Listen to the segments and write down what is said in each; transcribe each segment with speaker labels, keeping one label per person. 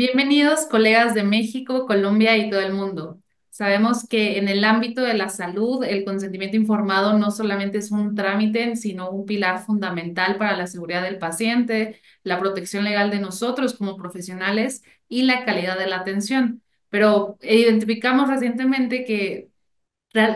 Speaker 1: Bienvenidos, colegas de México, Colombia y todo el mundo. Sabemos que en el ámbito de la salud, el consentimiento informado no solamente es un trámite, sino un pilar fundamental para la seguridad del paciente, la protección legal de nosotros como profesionales y la calidad de la atención. Pero identificamos recientemente que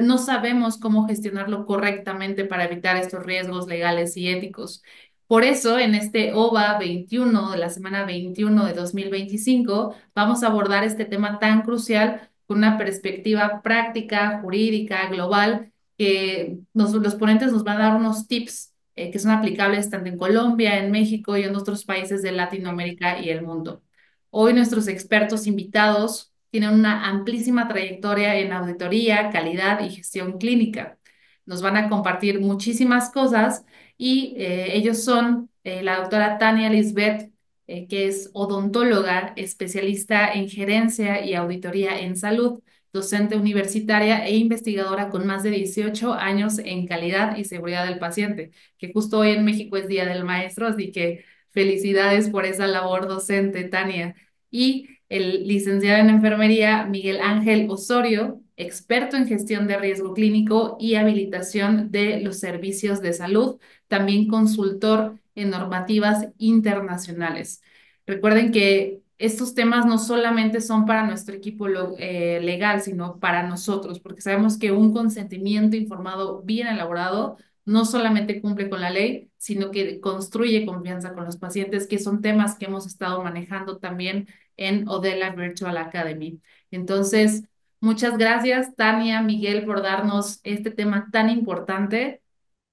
Speaker 1: no sabemos cómo gestionarlo correctamente para evitar estos riesgos legales y éticos. Por eso, en este OVA 21 de la semana 21 de 2025, vamos a abordar este tema tan crucial con una perspectiva práctica, jurídica, global, que los ponentes nos van a dar unos tips que son aplicables tanto en Colombia, en México y en otros países de Latinoamérica y el mundo. Hoy nuestros expertos invitados tienen una amplísima trayectoria en auditoría, calidad y gestión clínica. Nos van a compartir muchísimas cosas y ellos son la doctora Tania Lisbeth, que es odontóloga, especialista en gerencia y auditoría en salud, docente universitaria e investigadora con más de 18 años en calidad y seguridad del paciente, que justo hoy en México es Día del Maestro, así que felicidades por esa labor docente, Tania. Y el licenciado en enfermería Miguel Ángel Osorio, experto en gestión de riesgo clínico y habilitación de los servicios de salud, también consultor en normativas internacionales. Recuerden que estos temas no solamente son para nuestro equipo legal, sino para nosotros, porque sabemos que un consentimiento informado bien elaborado no solamente cumple con la ley, sino que construye confianza con los pacientes, que son temas que hemos estado manejando también en Odela Virtual Academy. Entonces, muchas gracias, Tania, Miguel, por darnos este tema tan importante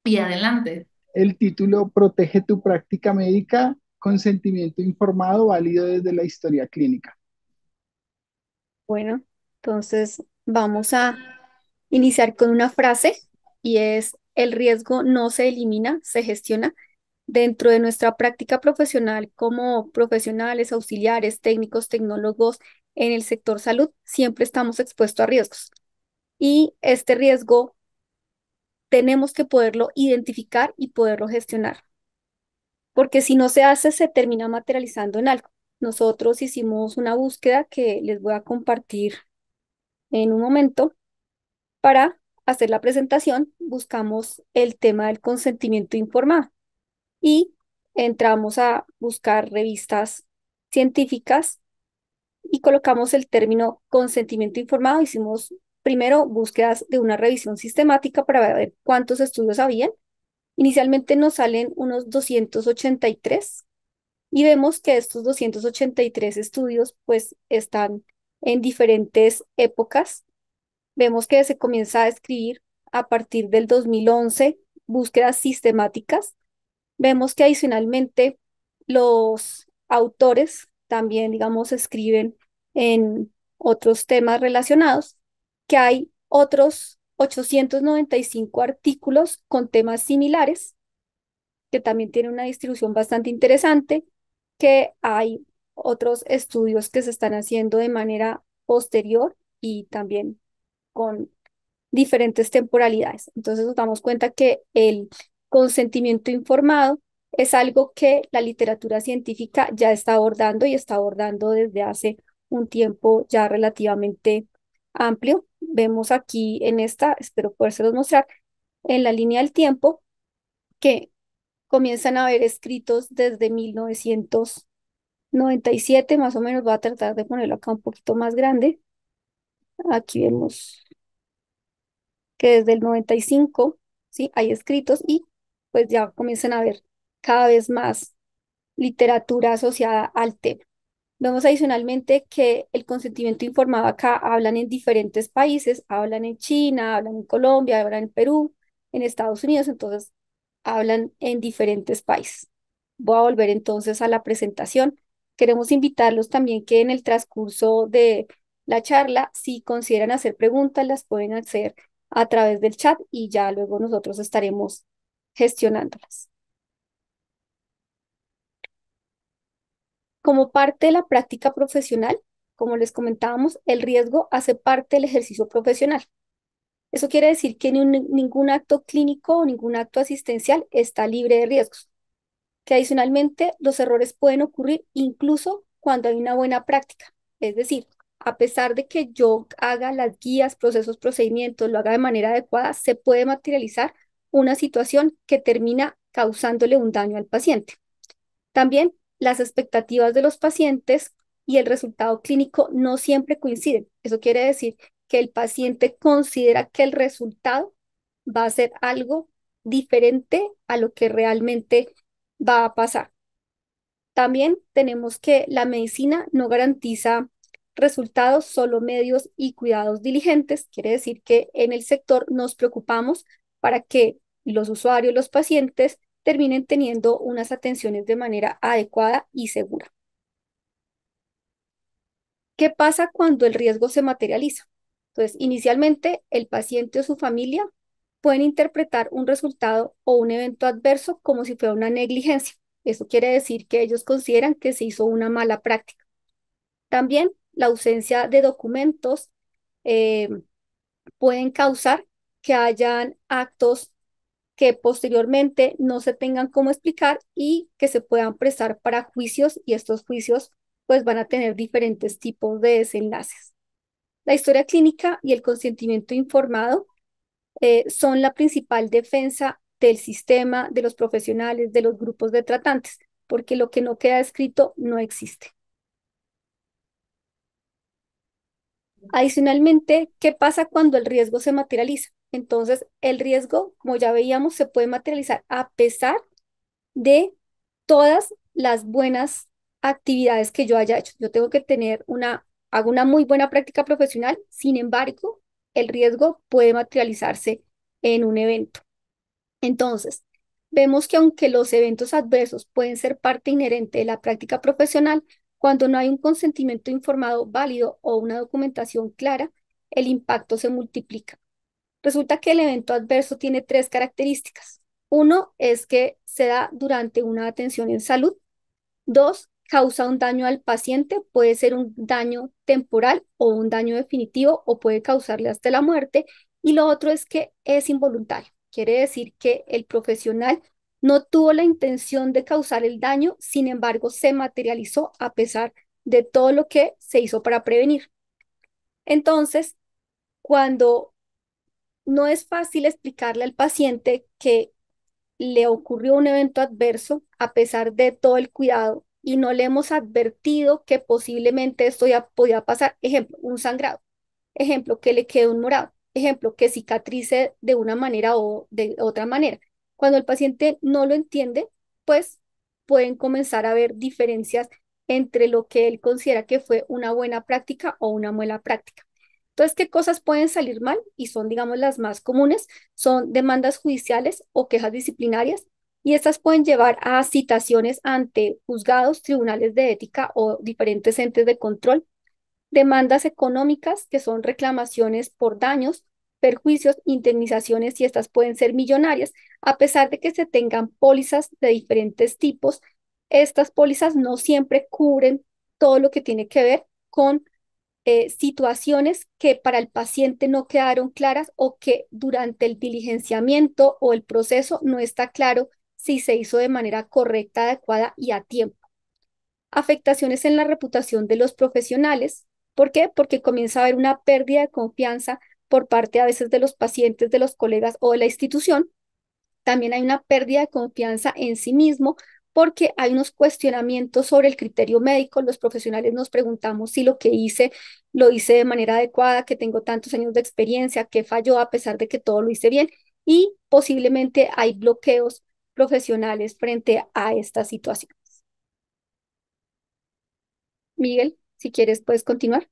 Speaker 1: y adelante.
Speaker 2: El título Protege tu práctica médica, consentimiento informado válido desde la historia clínica.
Speaker 3: Bueno, entonces vamos a iniciar con una frase y es: el riesgo no se elimina, se gestiona. Dentro de nuestra práctica profesional como profesionales, auxiliares, técnicos, tecnólogos en el sector salud, siempre estamos expuestos a riesgos. Y este riesgo tenemos que poderlo identificar y poderlo gestionar, porque si no se hace, se termina materializando en algo. Nosotros hicimos una búsqueda que les voy a compartir en un momento. Para hacer la presentación, buscamos el tema del consentimiento informado y entramos a buscar revistas científicas y colocamos el término consentimiento informado. Hicimos primero búsquedas de una revisión sistemática para ver cuántos estudios habían. Inicialmente nos salen unos 283 y vemos que estos 283 estudios pues están en diferentes épocas. Vemos que se comienza a escribir a partir del 2011 búsquedas sistemáticas. Vemos que adicionalmente los autores también, digamos, escriben en otros temas relacionados, que hay otros 895 artículos con temas similares, que también tienen una distribución bastante interesante, que hay otros estudios que se están haciendo de manera posterior y también con diferentes temporalidades. Entonces nos damos cuenta que el consentimiento informado es algo que la literatura científica ya está abordando y está abordando desde hace un tiempo ya relativamente amplio. Vemos aquí en esta, espero podérselos mostrar, en la línea del tiempo que comienzan a haber escritos desde 1997, más o menos. Voy a tratar de ponerlo acá un poquito más grande. Aquí vemos que desde el 95, ¿sí? Hay escritos y pues ya comienzan a haber cada vez más literatura asociada al tema. Vemos adicionalmente que el consentimiento informado acá hablan en diferentes países, hablan en China, hablan en Colombia, hablan en Perú, en Estados Unidos, entonces hablan en diferentes países. Voy a volver entonces a la presentación. Queremos invitarlos también que en el transcurso de la charla, si consideran hacer preguntas, las pueden hacer a través del chat y ya luego nosotros estaremos gestionándolas. Como parte de la práctica profesional, como les comentábamos, el riesgo hace parte del ejercicio profesional. Eso quiere decir que ningún acto clínico o ningún acto asistencial está libre de riesgos, que adicionalmente los errores pueden ocurrir incluso cuando hay una buena práctica. Es decir, a pesar de que yo haga las guías, procesos, procedimientos, lo haga de manera adecuada, se puede materializar una situación que termina causándole un daño al paciente. También las expectativas de los pacientes y el resultado clínico no siempre coinciden. Eso quiere decir que el paciente considera que el resultado va a ser algo diferente a lo que realmente va a pasar. También tenemos que la medicina no garantiza resultados, solo medios y cuidados diligentes. Quiere decir que en el sector nos preocupamos para que los usuarios, los pacientes, terminen teniendo unas atenciones de manera adecuada y segura. ¿Qué pasa cuando el riesgo se materializa? Entonces, inicialmente, el paciente o su familia pueden interpretar un resultado o un evento adverso como si fuera una negligencia. Eso quiere decir que ellos consideran que se hizo una mala práctica. También la ausencia de documentos eh, pueden causar que hayan actos que posteriormente no se tengan cómo explicar y que se puedan prestar para juicios, y estos juicios pues van a tener diferentes tipos de desenlaces. La historia clínica y el consentimiento informado son la principal defensa del sistema, de los profesionales, de los grupos de tratantes, porque lo que no queda escrito no existe. Adicionalmente, ¿qué pasa cuando el riesgo se materializa? Entonces, el riesgo, como ya veíamos, se puede materializar a pesar de todas las buenas actividades que yo haya hecho. Yo tengo que tener hago una muy buena práctica profesional, sin embargo, el riesgo puede materializarse en un evento. Entonces, vemos que aunque los eventos adversos pueden ser parte inherente de la práctica profesional, cuando no hay un consentimiento informado válido o una documentación clara, el impacto se multiplica. Resulta que el evento adverso tiene tres características. Uno es que se da durante una atención en salud. Dos, causa un daño al paciente, puede ser un daño temporal o un daño definitivo o puede causarle hasta la muerte. Y lo otro es que es involuntario. Quiere decir que el profesional no tuvo la intención de causar el daño, sin embargo, se materializó a pesar de todo lo que se hizo para prevenir. Entonces, cuando no es fácil explicarle al paciente que le ocurrió un evento adverso a pesar de todo el cuidado y no le hemos advertido que posiblemente esto ya podía pasar. Ejemplo, un sangrado. Ejemplo, que le quede un morado. Ejemplo, que cicatrice de una manera o de otra manera. Cuando el paciente no lo entiende, pues pueden comenzar a haber diferencias entre lo que él considera que fue una buena práctica o una mala práctica. Entonces, ¿qué cosas pueden salir mal? Y son, digamos, las más comunes, son demandas judiciales o quejas disciplinarias, y estas pueden llevar a citaciones ante juzgados, tribunales de ética o diferentes entes de control, demandas económicas, que son reclamaciones por daños, perjuicios, indemnizaciones, y estas pueden ser millonarias, a pesar de que se tengan pólizas de diferentes tipos. Estas pólizas no siempre cubren todo lo que tiene que ver con situaciones que para el paciente no quedaron claras o que durante el diligenciamiento o el proceso no está claro si se hizo de manera correcta, adecuada y a tiempo. Afectaciones en la reputación de los profesionales. ¿Por qué? Porque comienza a haber una pérdida de confianza por parte a veces de los pacientes, de los colegas o de la institución. También hay una pérdida de confianza en sí mismo porque hay unos cuestionamientos sobre el criterio médico. Los profesionales nos preguntamos si lo que hice lo hice de manera adecuada, que tengo tantos años de experiencia, que falló a pesar de que todo lo hice bien, y posiblemente hay bloqueos profesionales frente a esta situación. Miguel, si quieres, puedes continuar.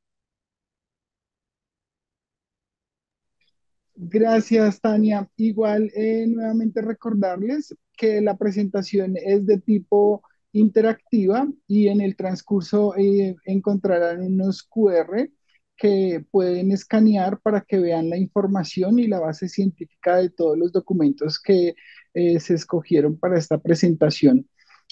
Speaker 2: Gracias, Tania. Igual, nuevamente recordarles que la presentación es de tipo interactiva y en el transcurso encontrarán unos QR que pueden escanear para que vean la información y la base científica de todos los documentos que se escogieron para esta presentación.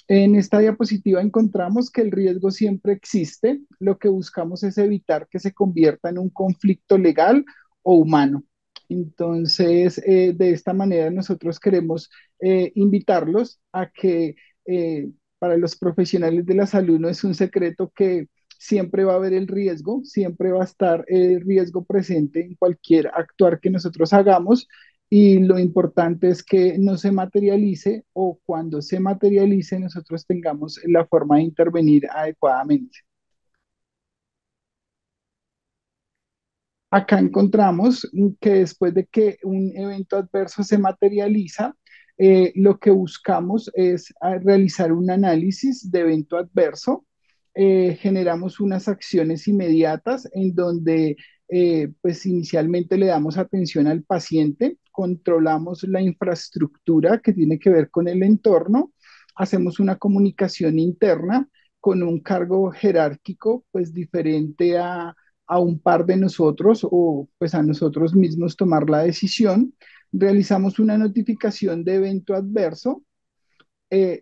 Speaker 2: En esta diapositiva encontramos que el riesgo siempre existe. Lo que buscamos es evitar que se convierta en un conflicto legal o humano. Entonces, de esta manera nosotros queremos invitarlos a que para los profesionales de la salud no es un secreto que siempre va a haber el riesgo, siempre va a estar el riesgo presente en cualquier actuar que nosotros hagamos y lo importante es que no se materialice o cuando se materialice nosotros tengamos la forma de intervenir adecuadamente. Acá encontramos que después de que un evento adverso se materializa, lo que buscamos es realizar un análisis de evento adverso. Generamos unas acciones inmediatas en donde pues inicialmente le damos atención al paciente, controlamos la infraestructura que tiene que ver con el entorno, hacemos una comunicación interna con un cargo jerárquico pues diferente a un par de nosotros o pues a nosotros mismos tomar la decisión. Realizamos una notificación de evento adverso,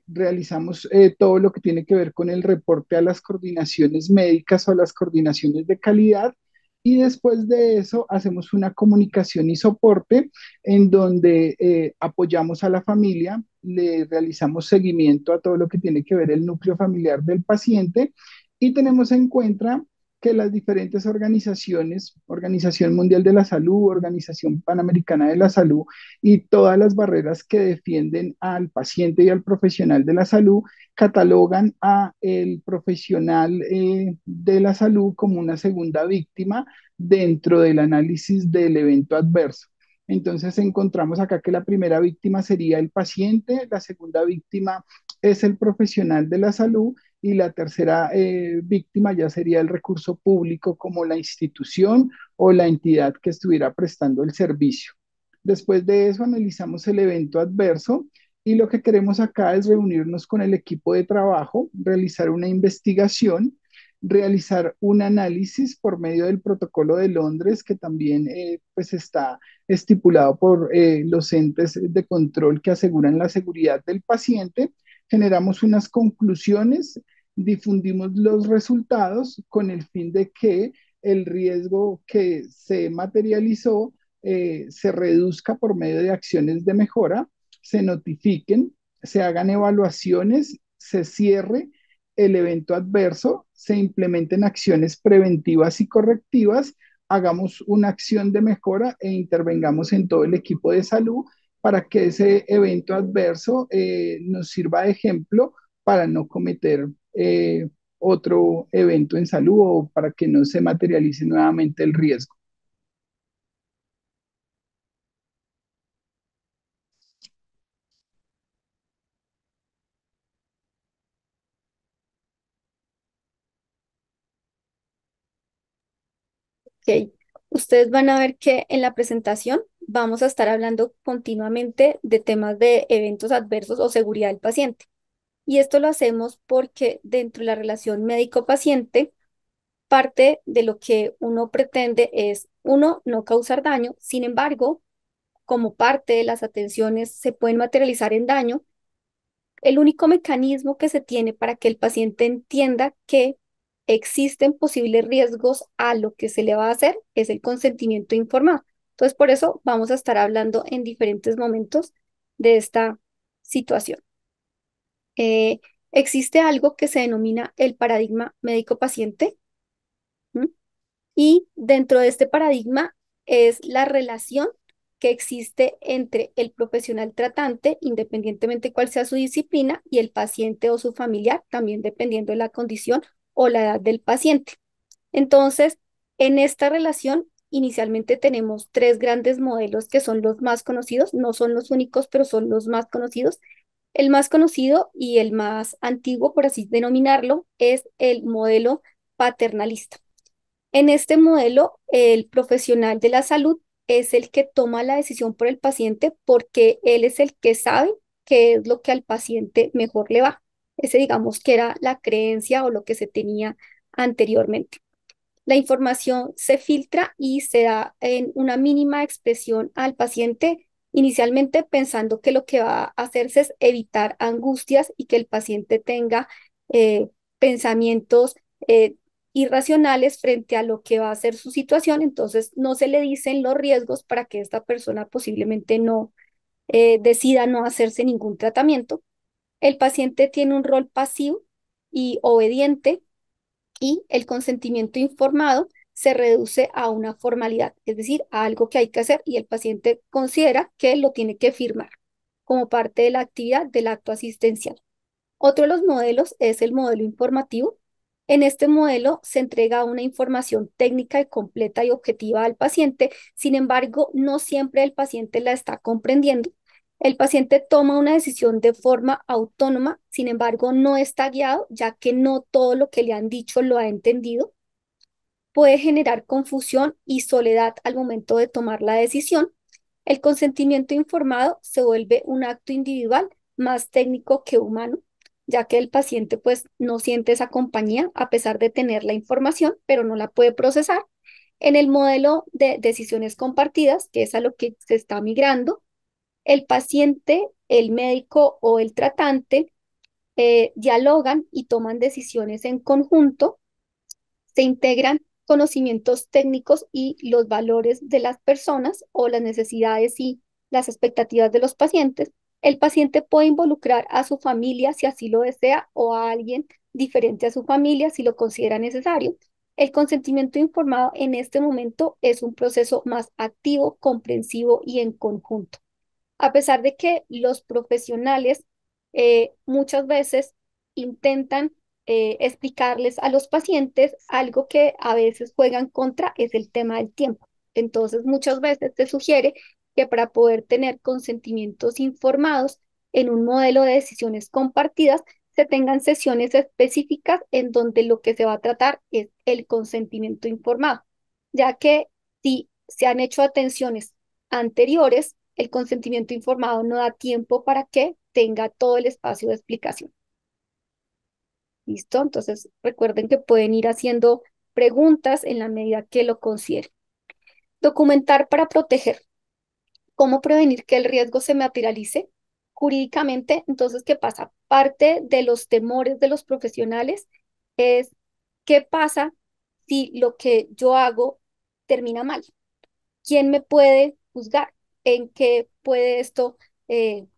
Speaker 2: realizamos todo lo que tiene que ver con el reporte a las coordinaciones médicas o a las coordinaciones de calidad y después de eso hacemos una comunicación y soporte en donde apoyamos a la familia, le realizamos seguimiento a todo lo que tiene que ver el núcleo familiar del paciente y tenemos en cuenta que las diferentes organizaciones, Organización Mundial de la Salud, Organización Panamericana de la Salud y todas las barreras que defienden al paciente y al profesional de la salud, catalogan a el profesional de la salud como una segunda víctima dentro del análisis del evento adverso. Entonces encontramos acá que la primera víctima sería el paciente, la segunda víctima es el profesional de la salud y la tercera víctima ya sería el recurso público como la institución o la entidad que estuviera prestando el servicio. Después de eso analizamos el evento adverso y lo que queremos acá es reunirnos con el equipo de trabajo, realizar una investigación, realizar un análisis por medio del protocolo de Londres que también pues está estipulado por los entes de control que aseguran la seguridad del paciente. Generamos unas conclusiones, difundimos los resultados con el fin de que el riesgo que se materializó se reduzca por medio de acciones de mejora, se notifiquen, se hagan evaluaciones, se cierre el evento adverso, se implementen acciones preventivas y correctivas, hagamos una acción de mejora e intervengamos en todo el equipo de salud para que ese evento adverso nos sirva de ejemplo para no cometer otro evento en salud o para que no se materialice nuevamente el riesgo.
Speaker 3: Ok, ustedes van a ver que en la presentación vamos a estar hablando continuamente de temas de eventos adversos o seguridad del paciente. Y esto lo hacemos porque dentro de la relación médico-paciente, parte de lo que uno pretende es, uno, no causar daño. Sin embargo, como parte de las atenciones se pueden materializar en daño, el único mecanismo que se tiene para que el paciente entienda que existen posibles riesgos a lo que se le va a hacer es el consentimiento informado. Entonces, por eso vamos a estar hablando en diferentes momentos de esta situación. Existe algo que se denomina el paradigma médico-paciente. ¿M? Y dentro de este paradigma es la relación que existe entre el profesional tratante, independientemente cuál sea su disciplina, y el paciente o su familiar, también dependiendo de la condición o la edad del paciente. Entonces, en esta relación, inicialmente tenemos tres grandes modelos que son los más conocidos, no son los únicos, pero son los más conocidos. El más conocido y el más antiguo, por así denominarlo, es el modelo paternalista. En este modelo, el profesional de la salud es el que toma la decisión por el paciente porque él es el que sabe qué es lo que al paciente mejor le va. Ese digamos que era la creencia o lo que se tenía anteriormente. La información se filtra y se da en una mínima expresión al paciente, inicialmente pensando que lo que va a hacerse es evitar angustias y que el paciente tenga pensamientos irracionales frente a lo que va a ser su situación. Entonces no se le dicen los riesgos para que esta persona posiblemente no decida no hacerse ningún tratamiento. El paciente tiene un rol pasivo y obediente y el consentimiento informado se reduce a una formalidad, es decir, a algo que hay que hacer y el paciente considera que lo tiene que firmar como parte de la actividad del acto asistencial. Otro de los modelos es el modelo informativo. En este modelo se entrega una información técnica y completa y objetiva al paciente, sin embargo, no siempre el paciente la está comprendiendo. El paciente toma una decisión de forma autónoma, sin embargo, no está guiado, ya que no todo lo que le han dicho lo ha entendido. Puede generar confusión y soledad al momento de tomar la decisión. El consentimiento informado se vuelve un acto individual más técnico que humano, ya que el paciente pues no siente esa compañía a pesar de tener la información, pero no la puede procesar. En el modelo de decisiones compartidas, que es a lo que se está migrando, el paciente, el médico o el tratante dialogan y toman decisiones en conjunto, se integran conocimientos técnicos y los valores de las personas o las necesidades y las expectativas de los pacientes. El paciente puede involucrar a su familia si así lo desea o a alguien diferente a su familia si lo considera necesario. El consentimiento informado en este momento es un proceso más activo, comprensivo y en conjunto. A pesar de que los profesionales muchas veces intentan explicarles a los pacientes algo que a veces juegan contra es el tema del tiempo. Entonces, muchas veces se sugiere que para poder tener consentimientos informados en un modelo de decisiones compartidas, se tengan sesiones específicas en donde lo que se va a tratar es el consentimiento informado, ya que si se han hecho atenciones anteriores, el consentimiento informado no da tiempo para que tenga todo el espacio de explicación. ¿Listo? Entonces, recuerden que pueden ir haciendo preguntas en la medida que lo consideren. Documentar para proteger. ¿Cómo prevenir que el riesgo se materialice? Jurídicamente, entonces, ¿qué pasa? Parte de los temores de los profesionales es qué pasa si lo que yo hago termina mal. ¿Quién me puede juzgar? ¿En qué puede esto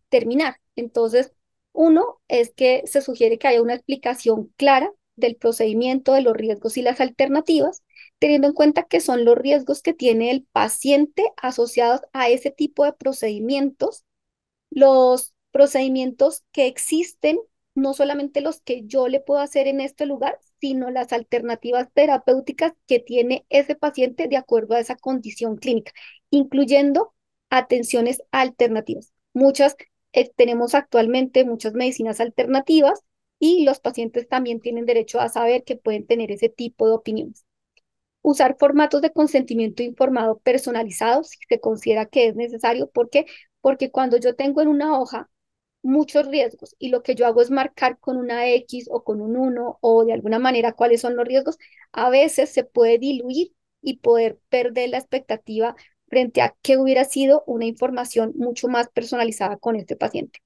Speaker 3: terminar? Entonces, uno es que se sugiere que haya una explicación clara del procedimiento, de los riesgos y las alternativas, teniendo en cuenta que son los riesgos que tiene el paciente asociados a ese tipo de procedimientos, los procedimientos que existen, no solamente los que yo le puedo hacer en este lugar, sino las alternativas terapéuticas que tiene ese paciente de acuerdo a esa condición clínica, incluyendo atenciones alternativas. Muchas, tenemos actualmente muchas medicinas alternativas y los pacientes también tienen derecho a saber que pueden tener ese tipo de opiniones. Usar formatos de consentimiento informado personalizados si se considera que es necesario. ¿Por qué? Porque cuando yo tengo en una hoja muchos riesgos y lo que yo hago es marcar con una X o con un 1 o de alguna manera cuáles son los riesgos, a veces se puede diluir y poder perder la expectativa frente a que hubiera sido una información mucho más personalizada con este paciente.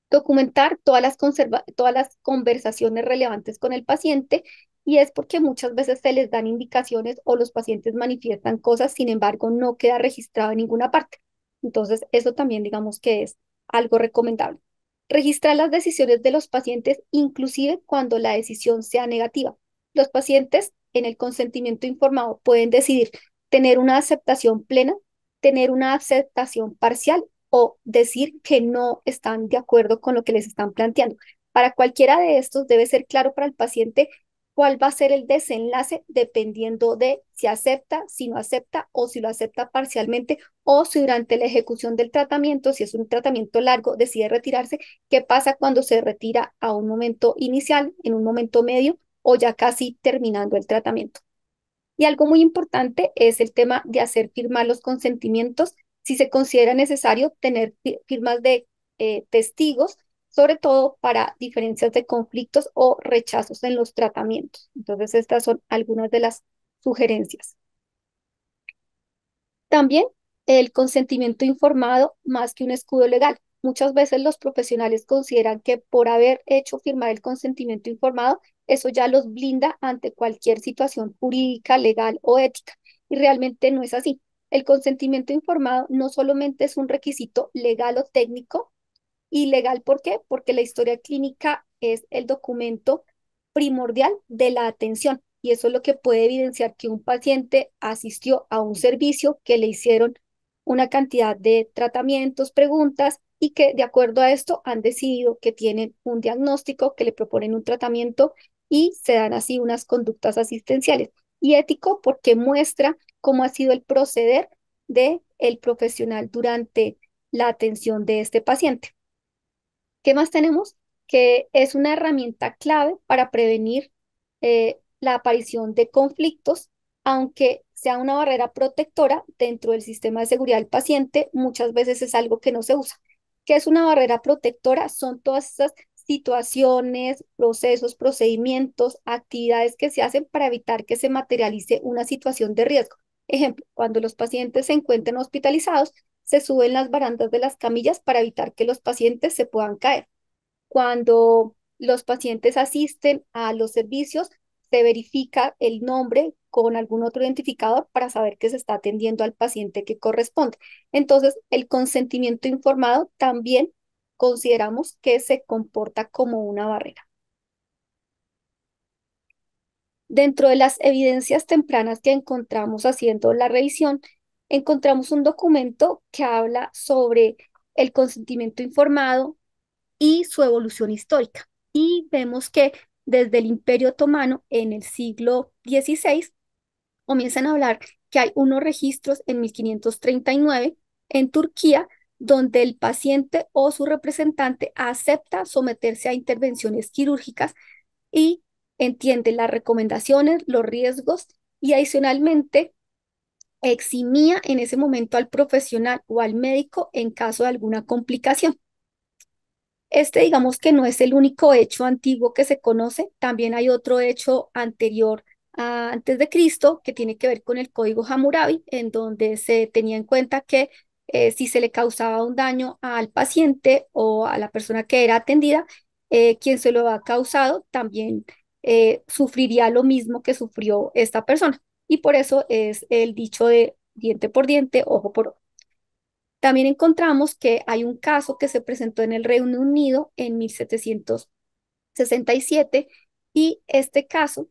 Speaker 3: Documentar todas las conversaciones relevantes con el paciente y es porque muchas veces se les dan indicaciones o los pacientes manifiestan cosas, sin embargo, no queda registrado en ninguna parte. Entonces, eso también digamos que es algo recomendable. Registrar las decisiones de los pacientes, inclusive cuando la decisión sea negativa. Los pacientes en el consentimiento informado pueden decidir tener una aceptación plena, tener una aceptación parcial o decir que no están de acuerdo con lo que les están planteando. Para cualquiera de estos debe ser claro para el paciente cuál va a ser el desenlace dependiendo de si acepta, si no acepta o si lo acepta parcialmente o si durante la ejecución del tratamiento, si es un tratamiento largo, decide retirarse, qué pasa cuando se retira a un momento inicial, en un momento medio o ya casi terminando el tratamiento. Y algo muy importante es el tema de hacer firmar los consentimientos si se considera necesario tener firmas de testigos, sobre todo para diferencias de conflictos o rechazos en los tratamientos. Entonces, estas son algunas de las sugerencias. También el consentimiento informado más que un escudo legal. Muchas veces los profesionales consideran que por haber hecho firmar el consentimiento informado, eso ya los blinda ante cualquier situación jurídica, legal o ética. Y realmente no es así. El consentimiento informado no solamente es un requisito legal o técnico, Y legal, ¿por qué? Porque la historia clínica es el documento primordial de la atención y eso es lo que puede evidenciar que un paciente asistió a un servicio, que le hicieron una cantidad de tratamientos, preguntas y que de acuerdo a esto han decidido que tienen un diagnóstico, que le proponen un tratamiento y se dan así unas conductas asistenciales. Y ético porque muestra cómo ha sido el proceder de el profesional durante la atención de este paciente. ¿Qué más tenemos? Que es una herramienta clave para prevenir la aparición de conflictos, aunque sea una barrera protectora dentro del sistema de seguridad del paciente, muchas veces es algo que no se usa. ¿Qué es una barrera protectora? Son todas esas situaciones, procesos, procedimientos, actividades que se hacen para evitar que se materialice una situación de riesgo. Ejemplo, cuando los pacientes se encuentran hospitalizados, se suben las barandas de las camillas para evitar que los pacientes se puedan caer. Cuando los pacientes asisten a los servicios, se verifica el nombre con algún otro identificador para saber que se está atendiendo al paciente que corresponde. Entonces, el consentimiento informado también consideramos que se comporta como una barrera. Dentro de las evidencias tempranas que encontramos haciendo la revisión, encontramos un documento que habla sobre el consentimiento informado y su evolución histórica. Y vemos que desde el Imperio Otomano en el siglo XVI comienzan a hablar que hay unos registros en 1539 en Turquía donde el paciente o su representante acepta someterse a intervenciones quirúrgicas y entiende las recomendaciones, los riesgos y adicionalmente eximía en ese momento al profesional o al médico en caso de alguna complicación. Este, digamos que no es el único hecho antiguo que se conoce, también hay otro hecho anterior antes de Cristo que tiene que ver con el Código Hammurabi, en donde se tenía en cuenta que si se le causaba un daño al paciente o a la persona que era atendida, quien se lo ha causado también sufriría lo mismo que sufrió esta persona. Y por eso es el dicho de diente por diente, ojo por ojo. También encontramos que hay un caso que se presentó en el Reino Unido en 1767 y este caso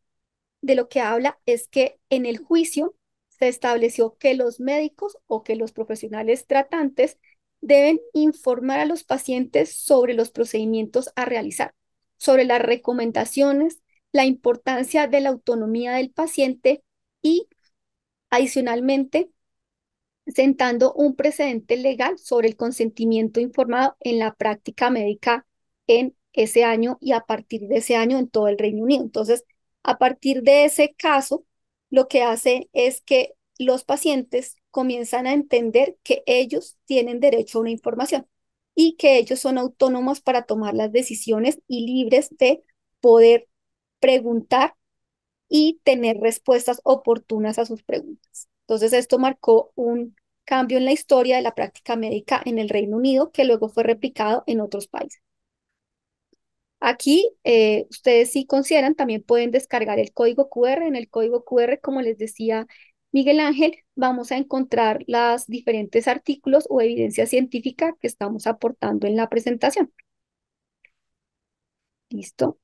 Speaker 3: de lo que habla es que en el juicio se estableció que los médicos o que los profesionales tratantes deben informar a los pacientes sobre los procedimientos a realizar, sobre las recomendaciones, la importancia de la autonomía del paciente y adicionalmente sentando un precedente legal sobre el consentimiento informado en la práctica médica en ese año y a partir de ese año en todo el Reino Unido. Entonces, a partir de ese caso, lo que hace es que los pacientes comienzan a entender que ellos tienen derecho a una información y que ellos son autónomos para tomar las decisiones y libres de poder preguntar y tener respuestas oportunas a sus preguntas. Entonces, esto marcó un cambio en la historia de la práctica médica en el Reino Unido, que luego fue replicado en otros países. Aquí, ustedes si consideran, también pueden descargar el código QR. En el código QR, como les decía Miguel Ángel, vamos a encontrar los diferentes artículos o evidencia científica que estamos aportando en la presentación. ¿Listo?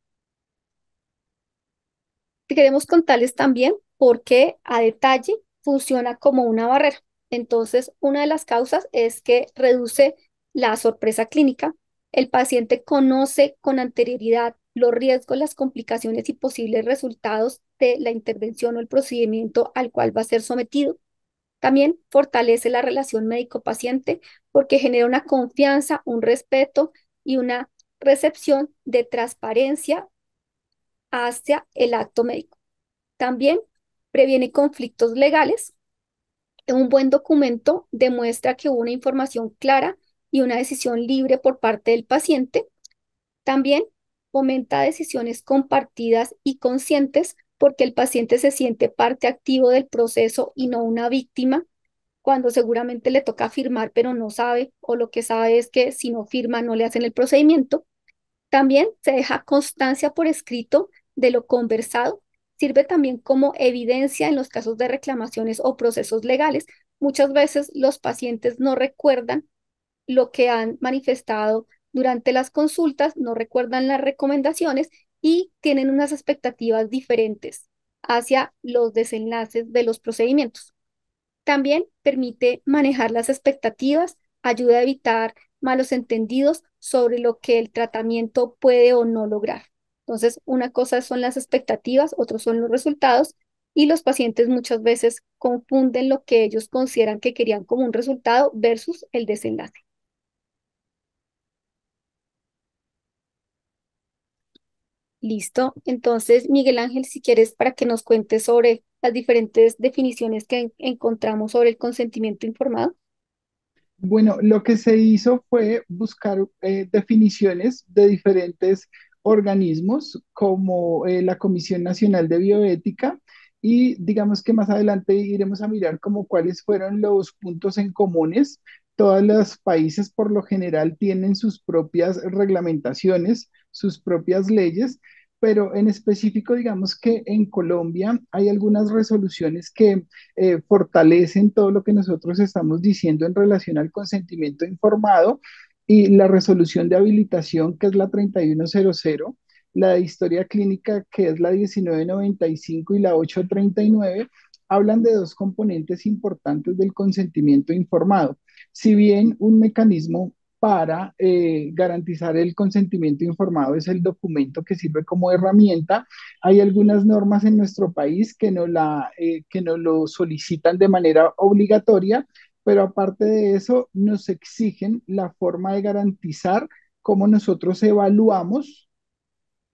Speaker 3: Queremos contarles también por qué a detalle funciona como una barrera. Entonces, una de las causas es que reduce la sorpresa clínica. El paciente conoce con anterioridad los riesgos, las complicaciones y posibles resultados de la intervención o el procedimiento al cual va a ser sometido. También fortalece la relación médico-paciente porque genera una confianza, un respeto y una recepción de transparencia hacia el acto médico. También previene conflictos legales. Un buen documento demuestra que hubo una información clara y una decisión libre por parte del paciente. También fomenta decisiones compartidas y conscientes porque el paciente se siente parte activo del proceso y no una víctima cuando seguramente le toca firmar pero no sabe o lo que sabe es que si no firma no le hacen el procedimiento. También se deja constancia por escrito de lo conversado. Sirve también como evidencia en los casos de reclamaciones o procesos legales. Muchas veces los pacientes no recuerdan lo que han manifestado Durante las consultas no recuerdan las recomendaciones y tienen unas expectativas diferentes hacia los desenlaces de los procedimientos. También permite manejar las expectativas, ayuda a evitar malos entendidos sobre lo que el tratamiento puede o no lograr. Entonces, una cosa son las expectativas, otros son los resultados, y los pacientes muchas veces confunden lo que ellos consideran que querían como un resultado versus el desenlace. Listo. Entonces, Miguel Ángel, si quieres, para que nos cuentes sobre las diferentes definiciones que encontramos sobre el consentimiento informado.
Speaker 2: Bueno, lo que se hizo fue buscar definiciones de diferentes organismos como la Comisión Nacional de Bioética y digamos que más adelante iremos a mirar como cuáles fueron los puntos en comunes. Todos los países por lo general tienen sus propias reglamentaciones, sus propias leyes, pero en específico digamos que en Colombia hay algunas resoluciones que fortalecen todo lo que nosotros estamos diciendo en relación al consentimiento informado y la resolución de habilitación, que es la 3100, la de historia clínica, que es la 1995 y la 839, hablan de dos componentes importantes del consentimiento informado. Si bien un mecanismo para garantizar el consentimiento informado es el documento que sirve como herramienta, hay algunas normas en nuestro país que nos lo solicitan de manera obligatoria, pero aparte de eso, nos exigen la forma de garantizar cómo nosotros evaluamos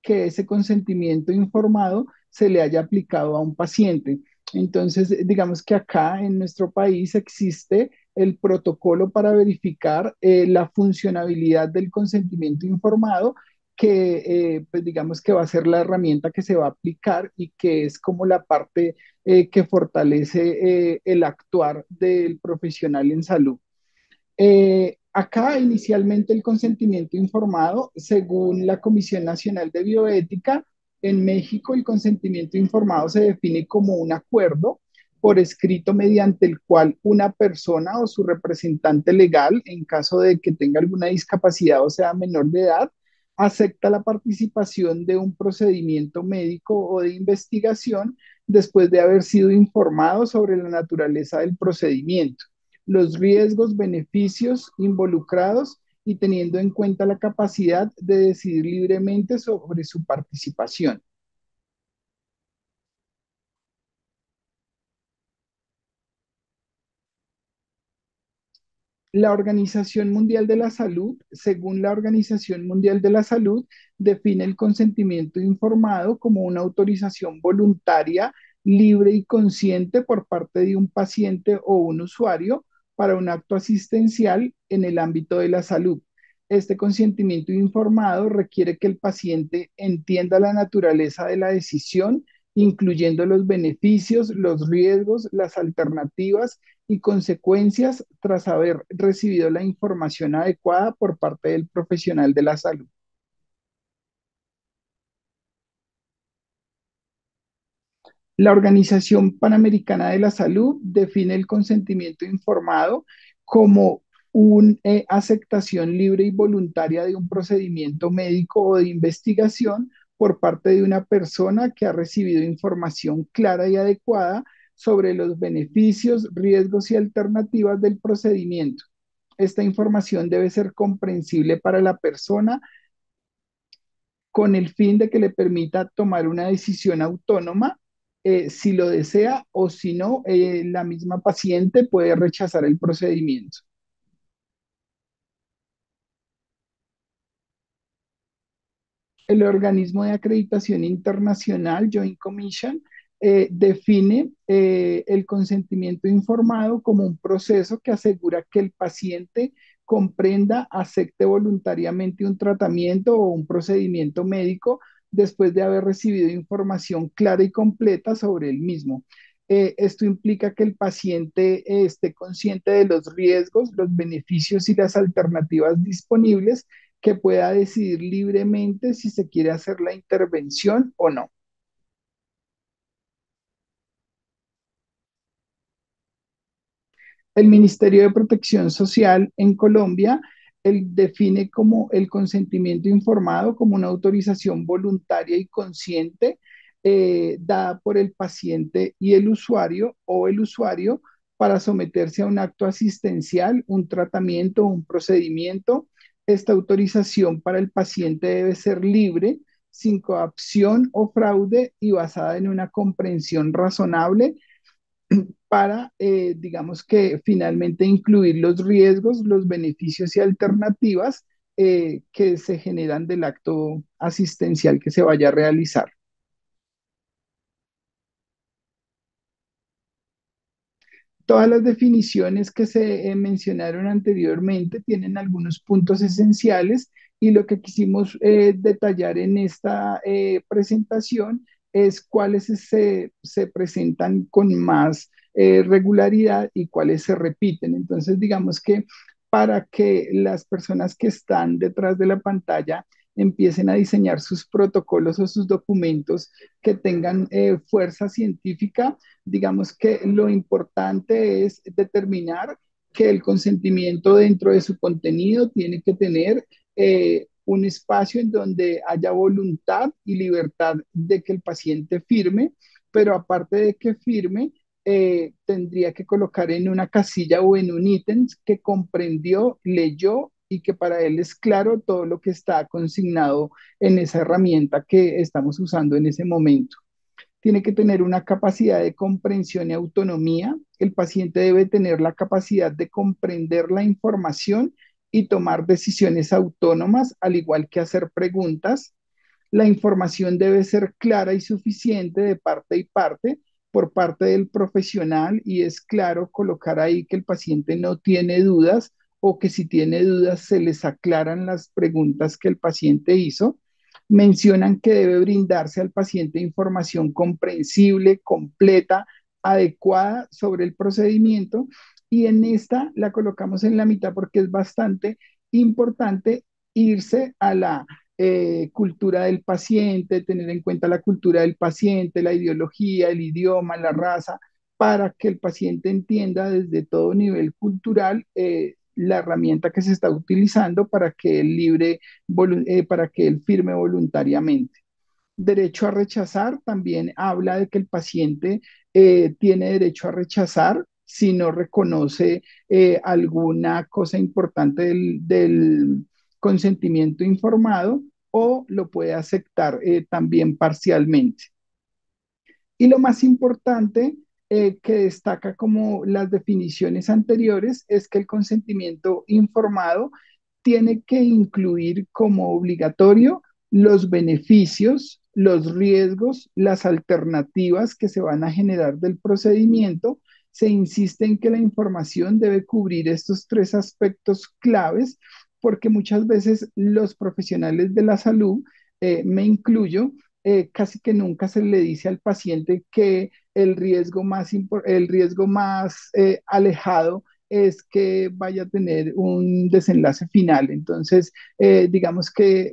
Speaker 2: que ese consentimiento informado se le haya aplicado a un paciente. Entonces, digamos que acá en nuestro país existe el protocolo para verificar la funcionabilidad del consentimiento informado, que pues digamos que va a ser la herramienta que se va a aplicar y que es como la parte que fortalece el actuar del profesional en salud. Acá inicialmente el consentimiento informado, según la Comisión Nacional de Bioética, en México el consentimiento informado se define como un acuerdo por escrito mediante el cual una persona o su representante legal, en caso de que tenga alguna discapacidad o sea menor de edad, acepta la participación de un procedimiento médico o de investigación después de haber sido informado sobre la naturaleza del procedimiento, los riesgos, beneficios involucrados y teniendo en cuenta la capacidad de decidir libremente sobre su participación. La Organización Mundial de la Salud, según la Organización Mundial de la Salud, define el consentimiento informado como una autorización voluntaria, libre y consciente por parte de un paciente o un usuario para un acto asistencial en el ámbito de la salud. Este consentimiento informado requiere que el paciente entienda la naturaleza de la decisión, incluyendo los beneficios, los riesgos, las alternativas y consecuencias tras haber recibido la información adecuada por parte del profesional de la salud. La Organización Panamericana de la Salud define el consentimiento informado como una aceptación libre y voluntaria de un procedimiento médico o de investigación por parte de una persona que ha recibido información clara y adecuada sobre los beneficios, riesgos y alternativas del procedimiento. Esta información debe ser comprensible para la persona con el fin de que le permita tomar una decisión autónoma si lo desea o si no, la misma paciente puede rechazar el procedimiento. El organismo de acreditación internacional, Joint Commission, define el consentimiento informado como un proceso que asegura que el paciente comprenda, acepte voluntariamente un tratamiento o un procedimiento médico después de haber recibido información clara y completa sobre el mismo. Esto implica que el paciente esté consciente de los riesgos, los beneficios y las alternativas disponibles, que pueda decidir libremente si se quiere hacer la intervención o no. El Ministerio de Protección Social en Colombia Él define como el consentimiento informado como una autorización voluntaria y consciente dada por el paciente y el usuario o el usuario para someterse a un acto asistencial, un tratamiento, un procedimiento. Esta autorización para el paciente debe ser libre, sin coacción o fraude y basada en una comprensión razonable para, digamos que finalmente incluir los riesgos, los beneficios y alternativas que se generan del acto asistencial que se vaya a realizar. Todas las definiciones que se mencionaron anteriormente tienen algunos puntos esenciales y lo que quisimos detallar en esta presentación es cuáles se presentan con más regularidad y cuáles se repiten. Entonces, digamos que para que las personas que están detrás de la pantalla empiecen a diseñar sus protocolos o sus documentos que tengan fuerza científica, digamos que lo importante es determinar que el consentimiento dentro de su contenido tiene que tener un espacio en donde haya voluntad y libertad de que el paciente firme, pero aparte de que firme, tendría que colocar en una casilla o en un ítem que comprendió, leyó y que para él es claro todo lo que está consignado en esa herramienta que estamos usando en ese momento. Tiene que tener una capacidad de comprensión y autonomía. El paciente debe tener la capacidad de comprender la información y tomar decisiones autónomas, al igual que hacer preguntas. La información debe ser clara y suficiente de parte y parte por parte del profesional y es claro colocar ahí que el paciente no tiene dudas o que si tiene dudas se les aclaran las preguntas que el paciente hizo. Mencionan que debe brindarse al paciente información comprensible, completa, adecuada sobre el procedimiento y en esta la colocamos en la mitad porque es bastante importante irse a la cultura del paciente, tener en cuenta la cultura del paciente, la ideología, el idioma, la raza, para que el paciente entienda desde todo nivel cultural la herramienta que se está utilizando para que él para que él firme voluntariamente. Derecho a rechazar también habla de que el paciente tiene derecho a rechazar si no reconoce alguna cosa importante del consentimiento informado o lo puede aceptar también parcialmente. Y lo más importante que destaca como las definiciones anteriores es que el consentimiento informado tiene que incluir como obligatorio los beneficios, los riesgos, las alternativas que se van a generar del procedimiento. Se insiste en que la información debe cubrir estos tres aspectos claves porque muchas veces los profesionales de la salud, me incluyo, casi que nunca se le dice al paciente que el riesgo más alejado es que vaya a tener un desenlace final. Entonces, digamos que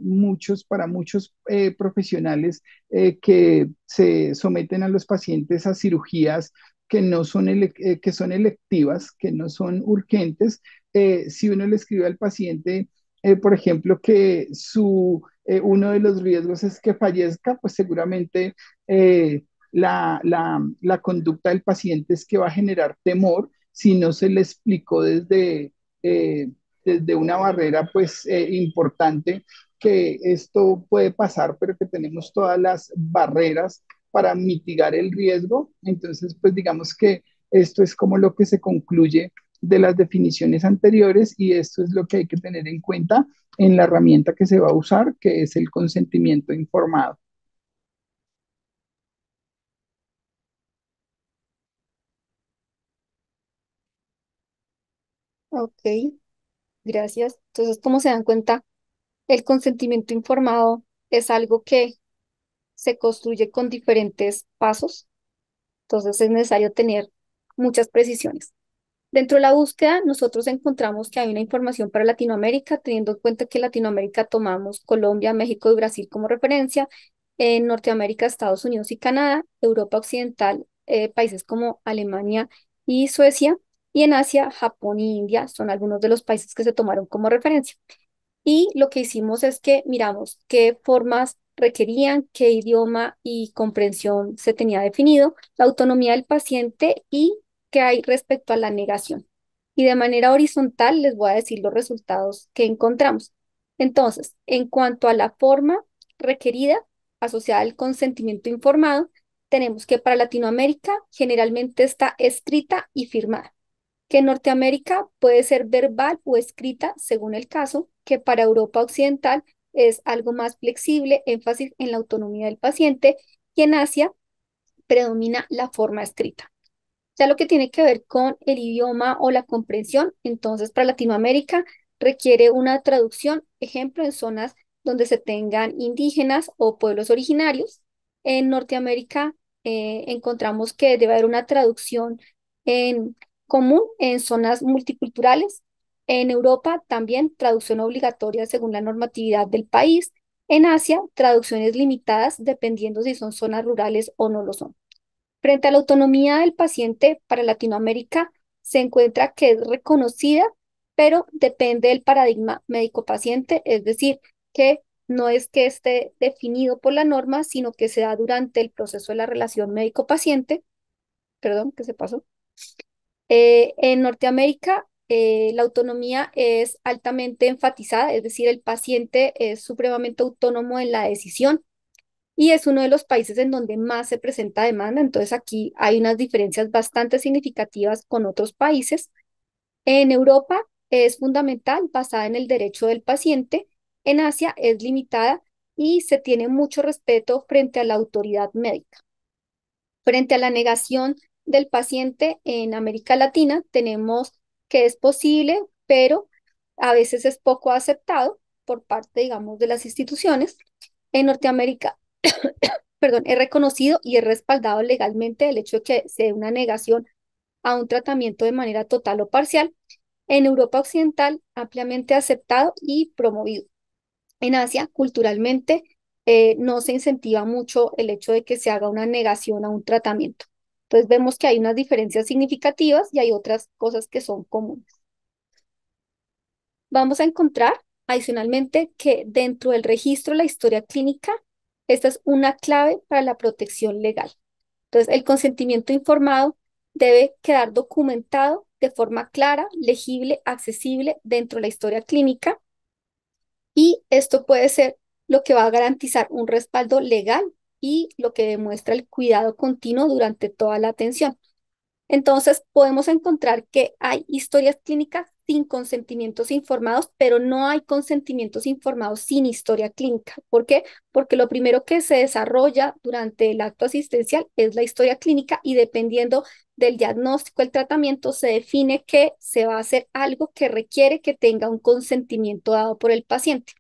Speaker 2: para muchos profesionales que se someten a los pacientes a cirugías que no son, que son electivas, que no son urgentes, si uno le escribe al paciente, por ejemplo, que uno de los riesgos es que fallezca, pues seguramente la conducta del paciente es que va a generar temor si no se le explicó eh, desde una barrera pues importante que esto puede pasar, pero que tenemos todas las barreras para mitigar el riesgo. Entonces, pues digamos que esto es como lo que se concluye de las definiciones anteriores y esto es lo que hay que tener en cuenta en la herramienta que se va a usar, que es el consentimiento informado.
Speaker 3: Ok, gracias. Entonces, como se dan cuenta, el consentimiento informado es algo que se construye con diferentes pasos, entonces es necesario tener muchas precisiones. Dentro de la búsqueda, nosotros encontramos que hay una información para Latinoamérica, teniendo en cuenta que en Latinoamérica tomamos Colombia, México y Brasil como referencia, en Norteamérica, Estados Unidos y Canadá, Europa Occidental, países como Alemania y Suecia, y en Asia, Japón y India son algunos de los países que se tomaron como referencia. Y lo que hicimos es que miramos qué formas requerían, qué idioma y comprensión se tenía definido, la autonomía del paciente y qué hay respecto a la negación. Y de manera horizontal les voy a decir los resultados que encontramos. Entonces, en cuanto a la forma requerida asociada al consentimiento informado, tenemos que para Latinoamérica generalmente está escrita y firmada, que en Norteamérica puede ser verbal o escrita según el caso, que para Europa Occidental es algo más flexible, énfasis en la autonomía del paciente, y en Asia predomina la forma escrita. Ya lo que tiene que ver con el idioma o la comprensión, entonces para Latinoamérica requiere una traducción, ejemplo, en zonas donde se tengan indígenas o pueblos originarios. En Norteamérica encontramos que debe haber una traducción en común en zonas multiculturales. En Europa también traducción obligatoria según la normatividad del país. En Asia, traducciones limitadas dependiendo si son zonas rurales o no lo son. Frente a la autonomía del paciente para Latinoamérica, se encuentra que es reconocida, pero depende del paradigma médico-paciente, es decir, que no es que esté definido por la norma, sino que se da durante el proceso de la relación médico-paciente. Perdón, ¿qué se pasó? En Norteamérica, la autonomía es altamente enfatizada, es decir, el paciente es supremamente autónomo en la decisión y es uno de los países en donde más se presenta demanda. Entonces aquí hay unas diferencias bastante significativas con otros países. En Europa es fundamental, basada en el derecho del paciente. En Asia es limitada y se tiene mucho respeto frente a la autoridad médica. Frente a la negación del paciente en América Latina, tenemos que es posible, pero a veces es poco aceptado por parte, digamos, de las instituciones. En Norteamérica, perdón, es reconocido y es respaldado legalmente el hecho de que se dé una negación a un tratamiento de manera total o parcial. En Europa Occidental, ampliamente aceptado y promovido. En Asia, culturalmente, no se incentiva mucho el hecho de que se haga una negación a un tratamiento. Entonces vemos que hay unas diferencias significativas y hay otras cosas que son comunes. Vamos a encontrar adicionalmente que dentro del registro de la historia clínica, esta es una clave para la protección legal. Entonces, el consentimiento informado debe quedar documentado de forma clara, legible, accesible dentro de la historia clínica y esto puede ser lo que va a garantizar un respaldo legal y lo que demuestra el cuidado continuo durante toda la atención. Entonces, podemos encontrar que hay historias clínicas sin consentimientos informados, pero no hay consentimientos informados sin historia clínica. ¿Por qué? Porque lo primero que se desarrolla durante el acto asistencial es la historia clínica y dependiendo del diagnóstico, el tratamiento, se define que se va a hacer algo que requiere que tenga un consentimiento dado por el paciente.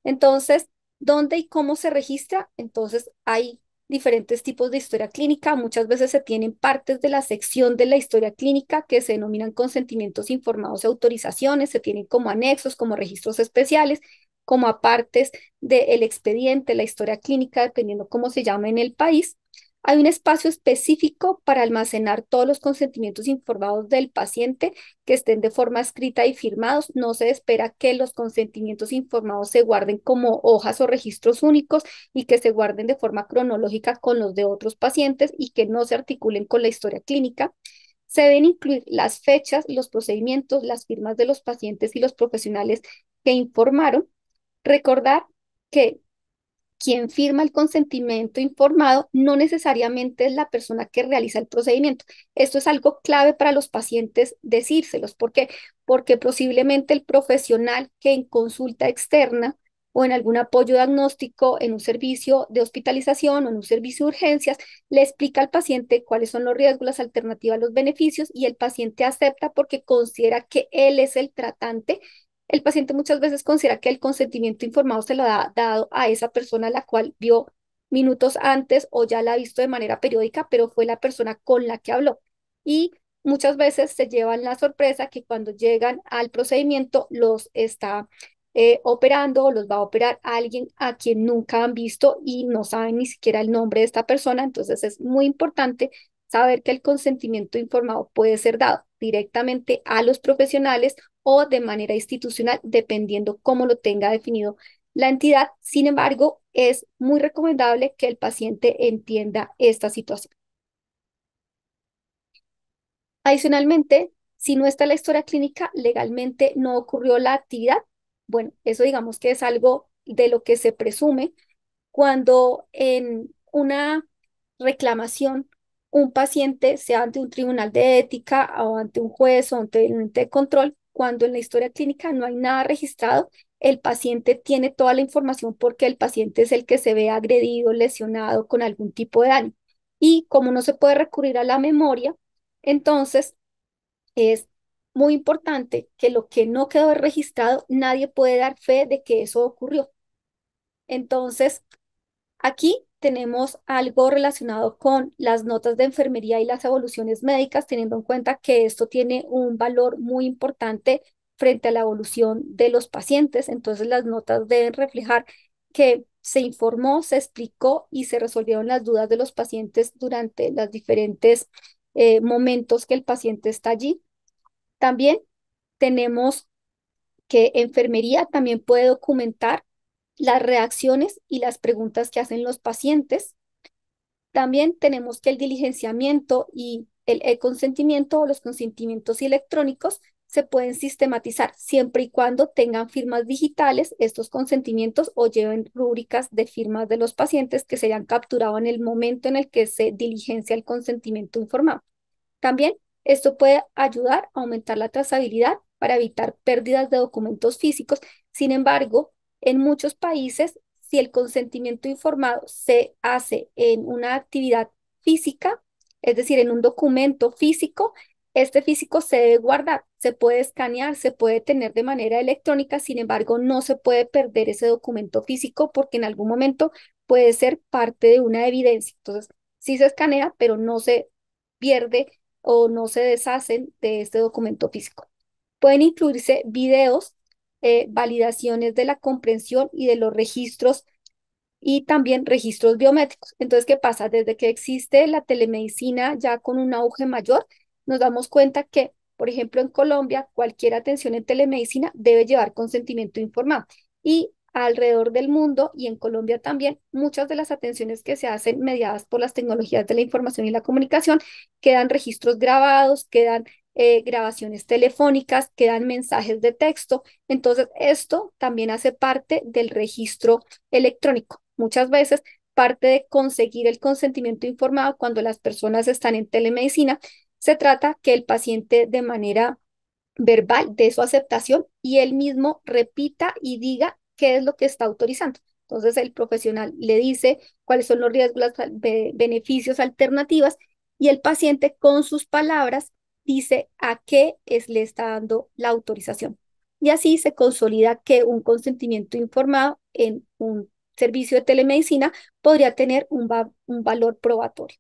Speaker 3: Entonces, ¿dónde y cómo se registra? Entonces, hay diferentes tipos de historia clínica. Muchas veces se tienen partes de la sección de la historia clínica que se denominan consentimientos informados y autorizaciones, se tienen como anexos, como registros especiales, como apartes del expediente, la historia clínica, dependiendo cómo se llama en el país. Hay un espacio específico para almacenar todos los consentimientos informados del paciente que estén de forma escrita y firmados. No se espera que los consentimientos informados se guarden como hojas o registros únicos y que se guarden de forma cronológica con los de otros pacientes y que no se articulen con la historia clínica. Se deben incluir las fechas, los procedimientos, las firmas de los pacientes y los profesionales que informaron. Recordar que quien firma el consentimiento informado no necesariamente es la persona que realiza el procedimiento. Esto es algo clave para los pacientes decírselos. ¿Por qué? Porque posiblemente el profesional que en consulta externa o en algún apoyo diagnóstico en un servicio de hospitalización o en un servicio de urgencias, le explica al paciente cuáles son los riesgos, las alternativas, los beneficios y el paciente acepta porque considera que él es el tratante. El paciente muchas veces considera que el consentimiento informado se lo ha dado a esa persona a la cual vio minutos antes o ya la ha visto de manera periódica, pero fue la persona con la que habló. Y muchas veces se llevan la sorpresa que cuando llegan al procedimiento los está operando o los va a operar alguien a quien nunca han visto y no saben ni siquiera el nombre de esta persona. Entonces es muy importante saber que el consentimiento informado puede ser dado directamente a los profesionales o de manera institucional, dependiendo cómo lo tenga definido la entidad. Sin embargo, es muy recomendable que el paciente entienda esta situación. Adicionalmente, si no está la historia clínica, legalmente no ocurrió la actividad. Bueno, eso digamos que es algo de lo que se presume cuando en una reclamación un paciente, sea ante un tribunal de ética o ante un juez o ante un ente de control, cuando en la historia clínica no hay nada registrado, el paciente tiene toda la información porque el paciente es el que se ve agredido, lesionado con algún tipo de daño. Y como no se puede recurrir a la memoria, entonces es muy importante que lo que no quedó registrado, nadie puede dar fe de que eso ocurrió. Entonces, aquí tenemos algo relacionado con las notas de enfermería y las evoluciones médicas, teniendo en cuenta que esto tiene un valor muy importante frente a la evolución de los pacientes. Entonces, las notas deben reflejar que se informó, se explicó y se resolvieron las dudas de los pacientes durante los diferentes momentos que el paciente está allí. También tenemos que enfermería también puede documentar las reacciones y las preguntas que hacen los pacientes. También tenemos que el diligenciamiento y el e-consentimiento o los consentimientos electrónicos se pueden sistematizar siempre y cuando tengan firmas digitales estos consentimientos o lleven rúbricas de firmas de los pacientes que se hayan capturado en el momento en el que se diligencia el consentimiento informado. También esto puede ayudar a aumentar la trazabilidad para evitar pérdidas de documentos físicos. Sin embargo, en muchos países, si el consentimiento informado se hace en una actividad física, es decir, en un documento físico, este físico se debe guardar, se puede escanear, se puede tener de manera electrónica. Sin embargo, no se puede perder ese documento físico porque en algún momento puede ser parte de una evidencia. Entonces, sí se escanea, pero no se pierde o no se deshacen de este documento físico. Pueden incluirse videos, validaciones de la comprensión y de los registros y también registros biométricos. Entonces, ¿qué pasa? Desde que existe la telemedicina ya con un auge mayor, nos damos cuenta que, por ejemplo, en Colombia, cualquier atención en telemedicina debe llevar consentimiento informado. Y alrededor del mundo y en Colombia también, muchas de las atenciones que se hacen mediadas por las tecnologías de la información y la comunicación quedan registros grabados, quedan grabaciones telefónicas, quedan mensajes de texto. Entonces, esto también hace parte del registro electrónico. Muchas veces parte de conseguir el consentimiento informado cuando las personas están en telemedicina, se trata que el paciente de manera verbal dé su aceptación y él mismo repita y diga qué es lo que está autorizando. Entonces el profesional le dice cuáles son los riesgos, los beneficios, alternativas y el paciente con sus palabras dice a qué le está dando la autorización. Y así se consolida que un consentimiento informado en un servicio de telemedicina podría tener un valor probatorio.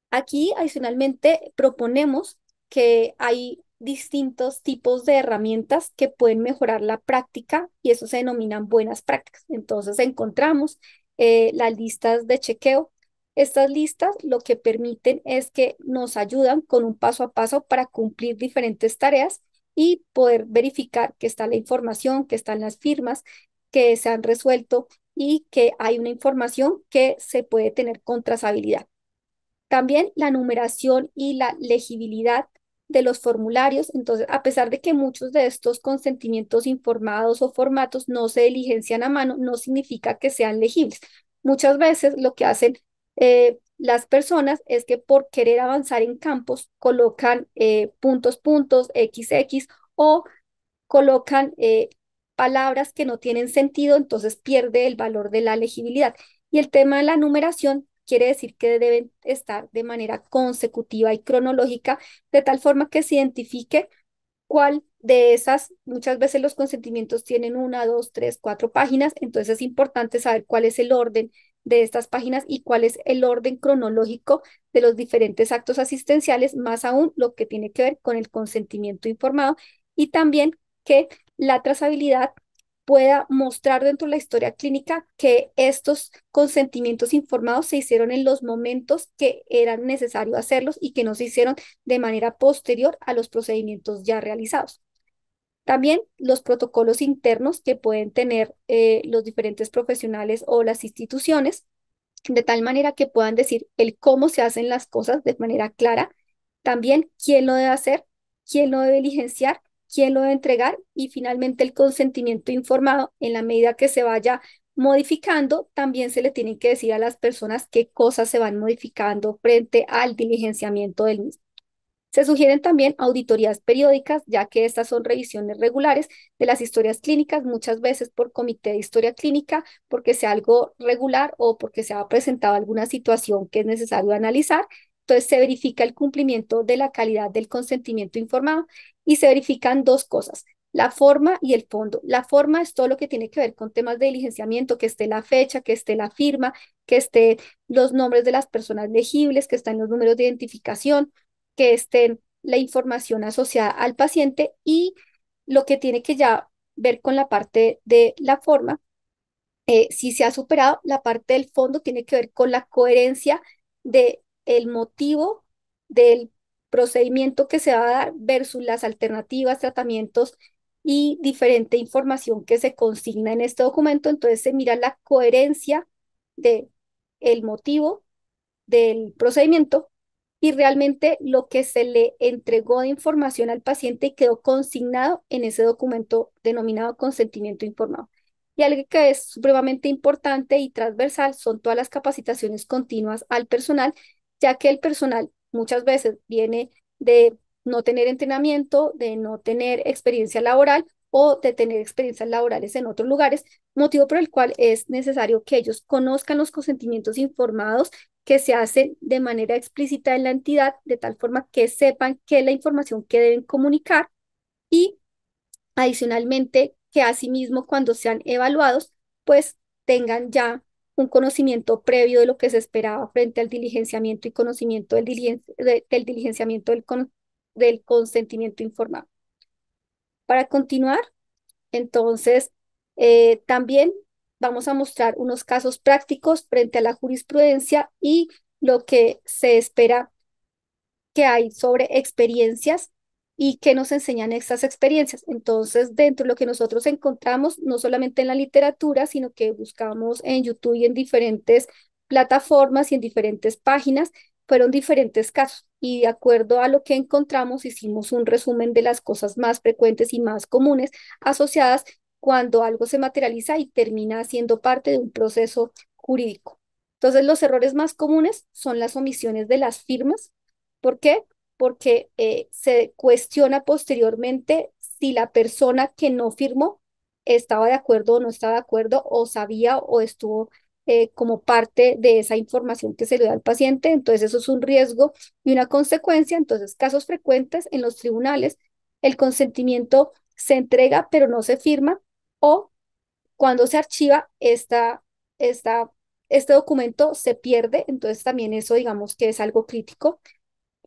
Speaker 3: Aquí, adicionalmente, proponemos que hay distintos tipos de herramientas que pueden mejorar la práctica y eso se denominan buenas prácticas. Entonces, encontramos las listas de chequeo. Estas listas lo que permiten es que nos ayudan con un paso a paso para cumplir diferentes tareas y poder verificar que está la información, que están las firmas, que se han resuelto y que hay una información que se puede tener con trazabilidad. También la numeración y la legibilidad de los formularios. Entonces, a pesar de que muchos de estos consentimientos informados o formatos no se diligencian a mano, no significa que sean legibles. Muchas veces lo que hacen las personas es que por querer avanzar en campos colocan puntos, puntos, XX o colocan palabras que no tienen sentido, entonces pierde el valor de la legibilidad. Y el tema de la numeración quiere decir que deben estar de manera consecutiva y cronológica, de tal forma que se identifique cuál de esas, muchas veces los consentimientos tienen una, dos, tres, cuatro páginas, entonces es importante saber cuál es el orden de estas páginas y cuál es el orden cronológico de los diferentes actos asistenciales, más aún lo que tiene que ver con el consentimiento informado y también que la trazabilidad pueda mostrar dentro de la historia clínica que estos consentimientos informados se hicieron en los momentos que eran necesario hacerlos y que no se hicieron de manera posterior a los procedimientos ya realizados. También los protocolos internos que pueden tener los diferentes profesionales o las instituciones, de tal manera que puedan decir el cómo se hacen las cosas de manera clara, también quién lo debe hacer, quién lo debe diligenciar, quién lo debe entregar y finalmente el consentimiento informado en la medida que se vaya modificando, también se le tiene que decir a las personas qué cosas se van modificando frente al diligenciamiento del mismo. Se sugieren también auditorías periódicas, ya que estas son revisiones regulares de las historias clínicas, muchas veces por comité de historia clínica, porque sea algo regular o porque se ha presentado alguna situación que es necesario analizar. Entonces se verifica el cumplimiento de la calidad del consentimiento informado y se verifican dos cosas: la forma y el fondo. La forma es todo lo que tiene que ver con temas de diligenciamiento, que esté la fecha, que esté la firma, que esté los nombres de las personas legibles, que estén los números de identificación, que estén la información asociada al paciente, y lo que tiene que ya ver con la parte de la forma, si se ha superado, la parte del fondo tiene que ver con la coherencia de el motivo del procedimiento que se va a dar versus las alternativas, tratamientos y diferente información que se consigna en este documento. Entonces se mira la coherencia de el motivo del procedimiento y realmente lo que se le entregó de información al paciente y quedó consignado en ese documento denominado consentimiento informado. Y algo que es supremamente importante y transversal son todas las capacitaciones continuas al personal, ya que el personal muchas veces viene de no tener entrenamiento, de no tener experiencia laboral o de tener experiencias laborales en otros lugares, motivo por el cual es necesario que ellos conozcan los consentimientos informados que se hacen de manera explícita en la entidad, de tal forma que sepan qué es la información que deben comunicar y adicionalmente que asimismo cuando sean evaluados, pues tengan ya un conocimiento previo de lo que se esperaba frente al diligenciamiento y conocimiento del diligenciamiento del consentimiento informado. Para continuar, entonces, también vamos a mostrar unos casos prácticos frente a la jurisprudencia y lo que se espera que hay sobre experiencias y qué nos enseñan estas experiencias. Entonces, dentro de lo que nosotros encontramos, no solamente en la literatura, sino que buscamos en YouTube y en diferentes plataformas y en diferentes páginas, fueron diferentes casos. Y de acuerdo a lo que encontramos, hicimos un resumen de las cosas más frecuentes y más comunes asociadas cuando algo se materializa y termina siendo parte de un proceso jurídico. Entonces, los errores más comunes son las omisiones de las firmas. ¿Por qué? Porque se cuestiona posteriormente si la persona que no firmó estaba de acuerdo o no estaba de acuerdo, o sabía o estuvo como parte de esa información que se le da al paciente. Entonces, eso es un riesgo y una consecuencia. Entonces, casos frecuentes en los tribunales, el consentimiento se entrega pero no se firma, o cuando se archiva esta, este documento se pierde. Entonces, también eso digamos que es algo crítico.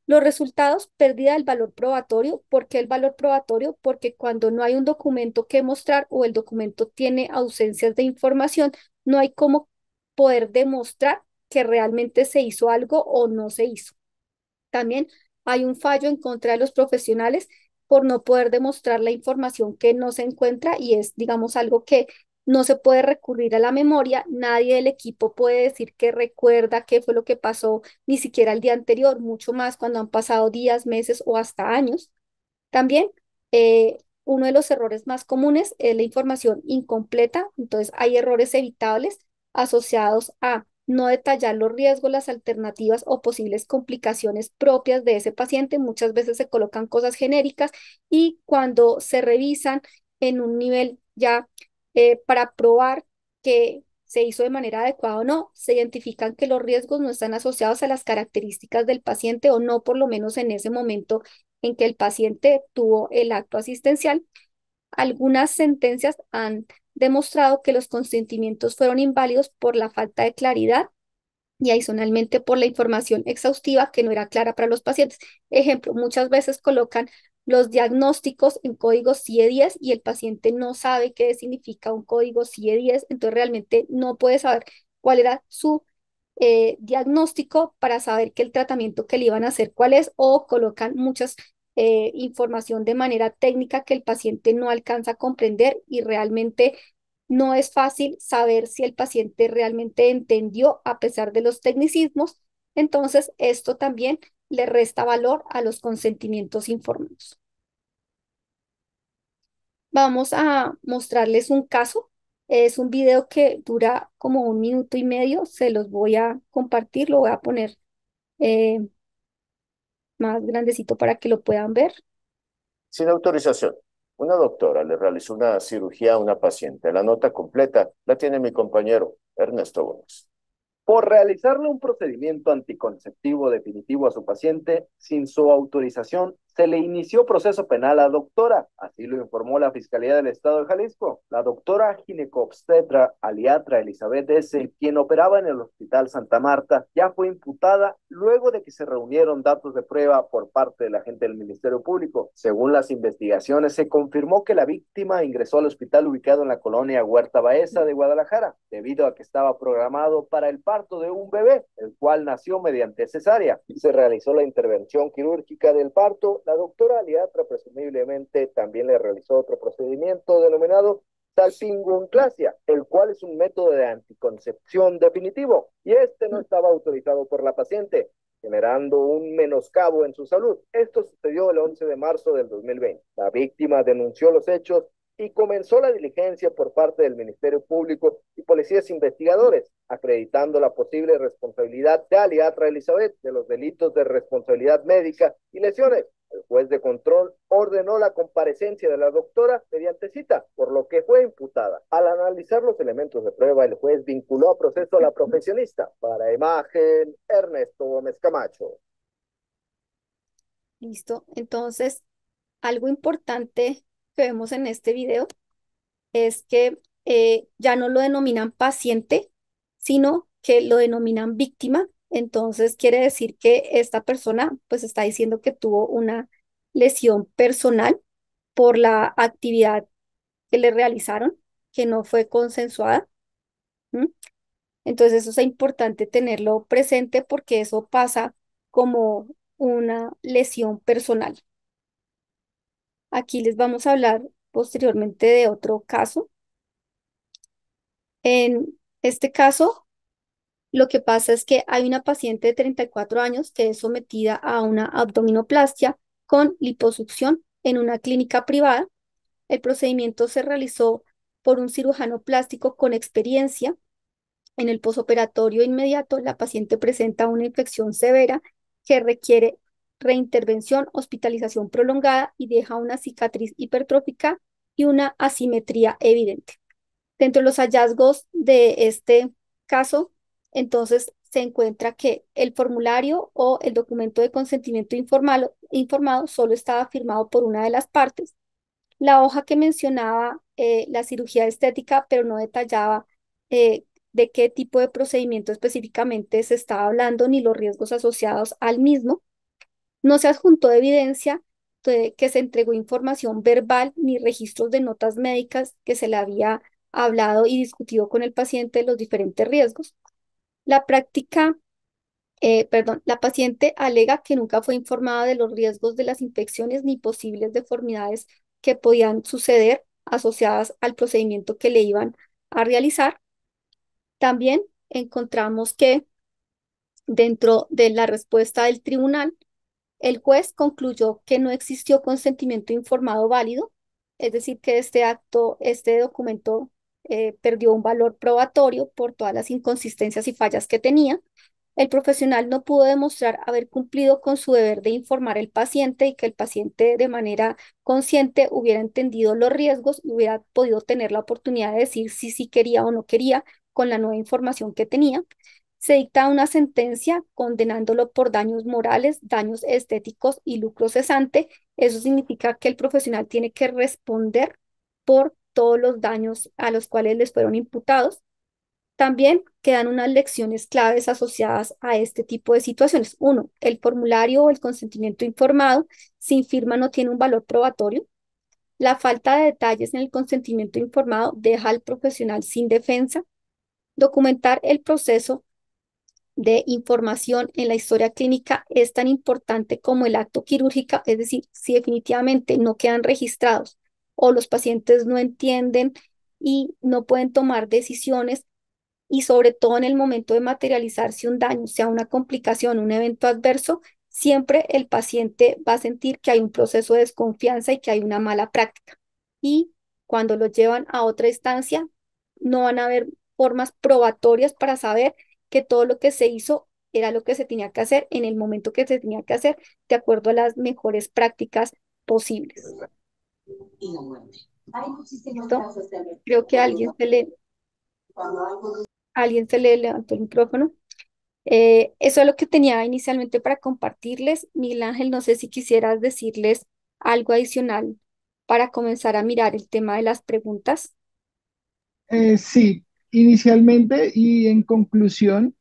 Speaker 3: Los resultados, pérdida del valor probatorio. ¿Por qué el valor probatorio? Porque cuando no hay un documento que mostrar o el documento tiene ausencias de información, no hay cómo poder demostrar que realmente se hizo algo o no se hizo. También hay un fallo en contra de los profesionales por no poder demostrar la información que no se encuentra, y es, digamos, algo que no se puede recurrir a la memoria. Nadie del equipo puede decir que recuerda qué fue lo que pasó, ni siquiera el día anterior, mucho más cuando han pasado días, meses o hasta años. También uno de los errores más comunes es la información incompleta. Entonces hay errores evitables asociados a no detallar los riesgos, las alternativas o posibles complicaciones propias de ese paciente. Muchas veces se colocan cosas genéricas y cuando se revisan en un nivel ya para probar que se hizo de manera adecuada o no, se identifican que los riesgos no están asociados a las características del paciente, o no por lo menos en ese momento en que el paciente tuvo el acto asistencial. Algunas sentencias han demostrado que los consentimientos fueron inválidos por la falta de claridad y adicionalmente por la información exhaustiva que no era clara para los pacientes. Ejemplo, muchas veces colocan los diagnósticos en código CIE-10 y el paciente no sabe qué significa un código CIE-10, entonces realmente no puede saber cuál era su diagnóstico para saber que el tratamiento que le iban a hacer cuál es, o colocan muchas información de manera técnica que el paciente no alcanza a comprender y realmente no es fácil saber si el paciente realmente entendió a pesar de los tecnicismos. Entonces, esto también le resta valor a los consentimientos informados. Vamos a mostrarles un caso. Es un video que dura como 1 minuto y medio. Se los voy a compartir, lo voy a poner eh, más grandecito para que lo puedan ver.
Speaker 4: Sin autorización, una doctora le realizó una cirugía a una paciente. La nota completa la tiene mi compañero Ernesto Gómez.
Speaker 5: Por realizarle un procedimiento anticonceptivo definitivo a su paciente sin su autorización, se le inició proceso penal a la doctora, así lo informó la Fiscalía del Estado de Jalisco. La doctora ginecobstetra Aliatra Elizabeth S., quien operaba en el Hospital Santa Marta, ya fue imputada luego de que se reunieron datos de prueba por parte de la gente del Ministerio Público. Según las investigaciones, se confirmó que la víctima ingresó al hospital ubicado en la colonia Huerta Baeza de Guadalajara, debido a que estaba programado para el parto de un bebé, el cual nació mediante cesárea. Se realizó la intervención quirúrgica del parto. La doctora Aliatra presumiblemente también le realizó otro procedimiento denominado salpingonclasia, el cual es un método de anticoncepción definitivo, y este no estaba autorizado por la paciente, generando un menoscabo en su salud. Esto sucedió el 11 de marzo del 2020. La víctima denunció los hechos y comenzó la diligencia por parte del Ministerio Público y policías investigadores, acreditando la posible responsabilidad de Aliatra Elizabeth de los delitos de responsabilidad médica y lesiones. El juez de control ordenó la comparecencia de la doctora mediante cita, por lo que fue imputada. Al analizar los elementos de prueba, el juez vinculó a proceso a la profesionista. Para Imagen, Ernesto Gómez Camacho.
Speaker 3: Listo. Entonces, algo importante que vemos en este video es que ya no lo denominan paciente, sino que lo denominan víctima. Entonces, quiere decir que esta persona pues está diciendo que tuvo una lesión personal por la actividad que le realizaron, que no fue consensuada. ¿Mm? Entonces, eso es importante tenerlo presente porque eso pasa como una lesión personal. Aquí les vamos a hablar posteriormente de otro caso. En este caso, lo que pasa es que hay una paciente de 34 años que es sometida a una abdominoplastia con liposucción en una clínica privada. El procedimiento se realizó por un cirujano plástico con experiencia. En el posoperatorio inmediato, la paciente presenta una infección severa que requiere reintervención, hospitalización prolongada y deja una cicatriz hipertrófica y una asimetría evidente. Dentro de los hallazgos de este caso, entonces se encuentra que el formulario o el documento de consentimiento informado solo estaba firmado por una de las partes. La hoja que mencionaba la cirugía estética, pero no detallaba de qué tipo de procedimiento específicamente se estaba hablando ni los riesgos asociados al mismo. No se adjuntó evidencia de que se entregó información verbal ni registros de notas médicas que se le había hablado y discutido con el paciente los diferentes riesgos. La la paciente alega que nunca fue informada de los riesgos de las infecciones ni posibles deformidades que podían suceder asociadas al procedimiento que le iban a realizar. También encontramos que dentro de la respuesta del tribunal, el juez concluyó que no existió consentimiento informado válido, es decir, que este documento perdió un valor probatorio por todas las inconsistencias y fallas que tenía. El profesional no pudo demostrar haber cumplido con su deber de informar al paciente y que el paciente de manera consciente hubiera entendido los riesgos y hubiera podido tener la oportunidad de decir si sí quería o no quería con la nueva información que tenía. Se dicta una sentencia condenándolo por daños morales, daños estéticos y lucro cesante. Eso significa que el profesional tiene que responder por todos los daños a los cuales les fueron imputados. También quedan unas lecciones claves asociadas a este tipo de situaciones. Uno, el formulario o el consentimiento informado sin firma no tiene un valor probatorio. La falta de detalles en el consentimiento informado deja al profesional sin defensa. Documentar el proceso de información en la historia clínica es tan importante como el acto quirúrgico, es decir, si definitivamente no quedan registrados o los pacientes no entienden y no pueden tomar decisiones, y sobre todo en el momento de materializarse un daño, sea una complicación, un evento adverso, siempre el paciente va a sentir que hay un proceso de desconfianza y que hay una mala práctica. Y cuando lo llevan a otra instancia, no van a haber formas probatorias para saber que todo lo que se hizo era lo que se tenía que hacer en el momento que se tenía que hacer, de acuerdo a las mejores prácticas posibles. ¿Listo? Creo que a alguien se le levantó el micrófono. Eso es lo que tenía inicialmente para compartirles. Miguel Ángel, no sé si quisieras decirles algo adicional para comenzar a mirar el tema de las preguntas.
Speaker 2: Sí, inicialmente y en conclusión,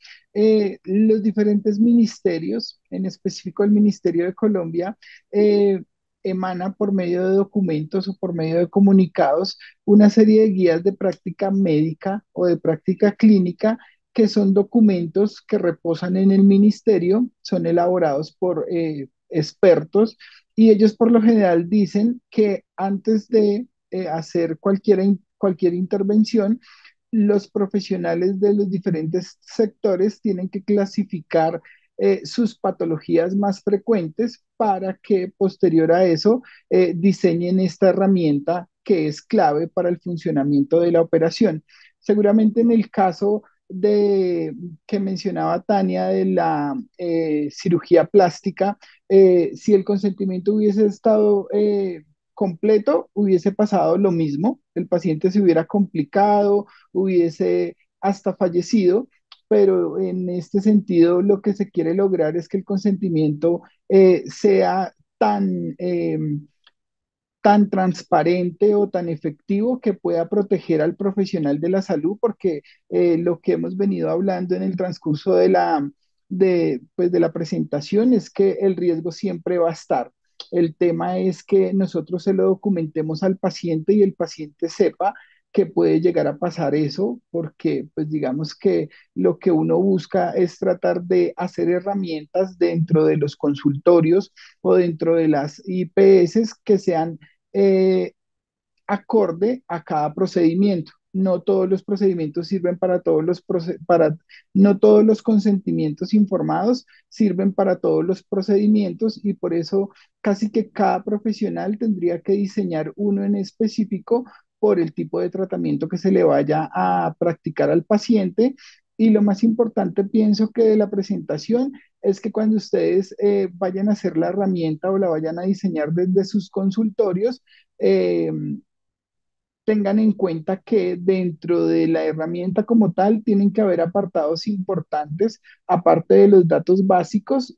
Speaker 2: los diferentes ministerios, en específico el Ministerio de Colombia, eh, emana por medio de documentos o por medio de comunicados una serie de guías de práctica médica o de práctica clínica que son documentos que reposan en el ministerio, son elaborados por expertos y ellos por lo general dicen que antes de hacer cualquier intervención, los profesionales de los diferentes sectores tienen que clasificar sus patologías más frecuentes para que posterior a eso diseñen esta herramienta que es clave para el funcionamiento de la operación. Seguramente en el caso de que mencionaba Tania de la cirugía plástica, si el consentimiento hubiese estado completo, hubiese pasado lo mismo, el paciente se hubiera complicado, hubiese hasta fallecido, pero en este sentido lo que se quiere lograr es que el consentimiento sea tan transparente o tan efectivo que pueda proteger al profesional de la salud, porque lo que hemos venido hablando en el transcurso pues, de la presentación es que el riesgo siempre va a estar. El tema es que nosotros se lo documentemos al paciente y el paciente sepa que puede llegar a pasar eso, porque pues digamos que lo que uno busca es tratar de hacer herramientas dentro de los consultorios o dentro de las IPS que sean eh, acorde a cada procedimiento. No todos los procedimientos sirven para no todos los consentimientos informados sirven para todos los procedimientos y por eso casi que cada profesional tendría que diseñar uno en específico por el tipo de tratamiento que se le vaya a practicar al paciente. Y lo más importante, pienso que de la presentación es que cuando ustedes vayan a hacer la herramienta o la vayan a diseñar desde sus consultorios, eh, tengan en cuenta que dentro de la herramienta como tal tienen que haber apartados importantes, aparte de los datos básicos,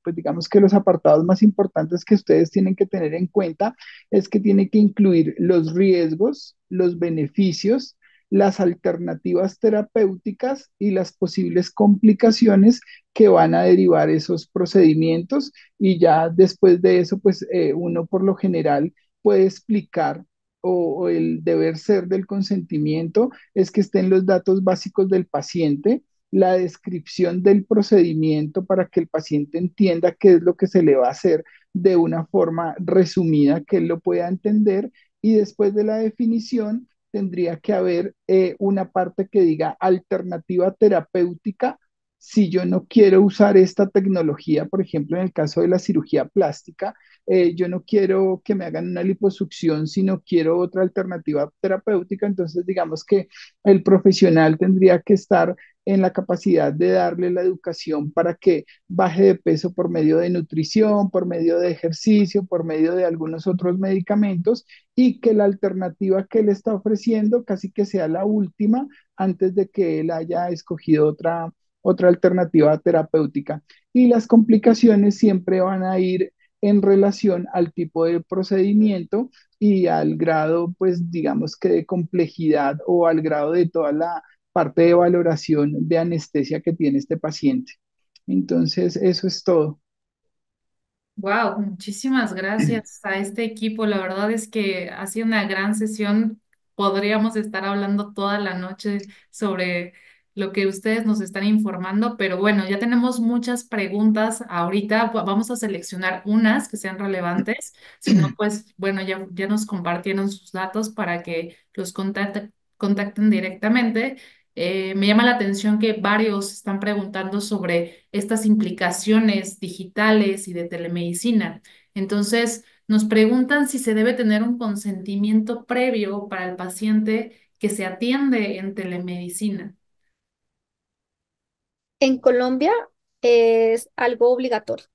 Speaker 2: pues digamos que los apartados más importantes que ustedes tienen que tener en cuenta es que tiene que incluir los riesgos, los beneficios, las alternativas terapéuticas y las posibles complicaciones que van a derivar esos procedimientos y ya después de eso, pues uno por lo general puede explicar o el deber ser del consentimiento es que estén los datos básicos del paciente, la descripción del procedimiento para que el paciente entienda qué es lo que se le va a hacer de una forma resumida, que él lo pueda entender y después de la definición tendría que haber una parte que diga alternativa terapéutica. Si yo no quiero usar esta tecnología, por ejemplo, en el caso de la cirugía plástica, yo no quiero que me hagan una liposucción, sino quiero otra alternativa terapéutica. Entonces, digamos que el profesional tendría que estar en la capacidad de darle la educación para que baje de peso por medio de nutrición, por medio de ejercicio, por medio de algunos otros medicamentos y que la alternativa que él está ofreciendo casi que sea la última antes de que él haya escogido otra alternativa terapéutica. Y las complicaciones siempre van a ir en relación al tipo de procedimiento y al grado, pues digamos que de complejidad o al grado de toda la parte de valoración de anestesia que tiene este paciente. Entonces, eso es todo.
Speaker 1: Wow, muchísimas gracias a este equipo. La verdad es que ha sido una gran sesión. Podríamos estar hablando toda la noche sobre lo que ustedes nos están informando, pero bueno, ya tenemos muchas preguntas ahorita. Vamos a seleccionar unas que sean relevantes. Si no, pues bueno, ya nos compartieron sus datos para que los contacten directamente. Me llama la atención que varios están preguntando sobre estas implicaciones digitales y de telemedicina. Entonces, nos preguntan si se debe tener un consentimiento previo para el paciente que se atiende en telemedicina.
Speaker 3: En Colombia es algo obligatorio.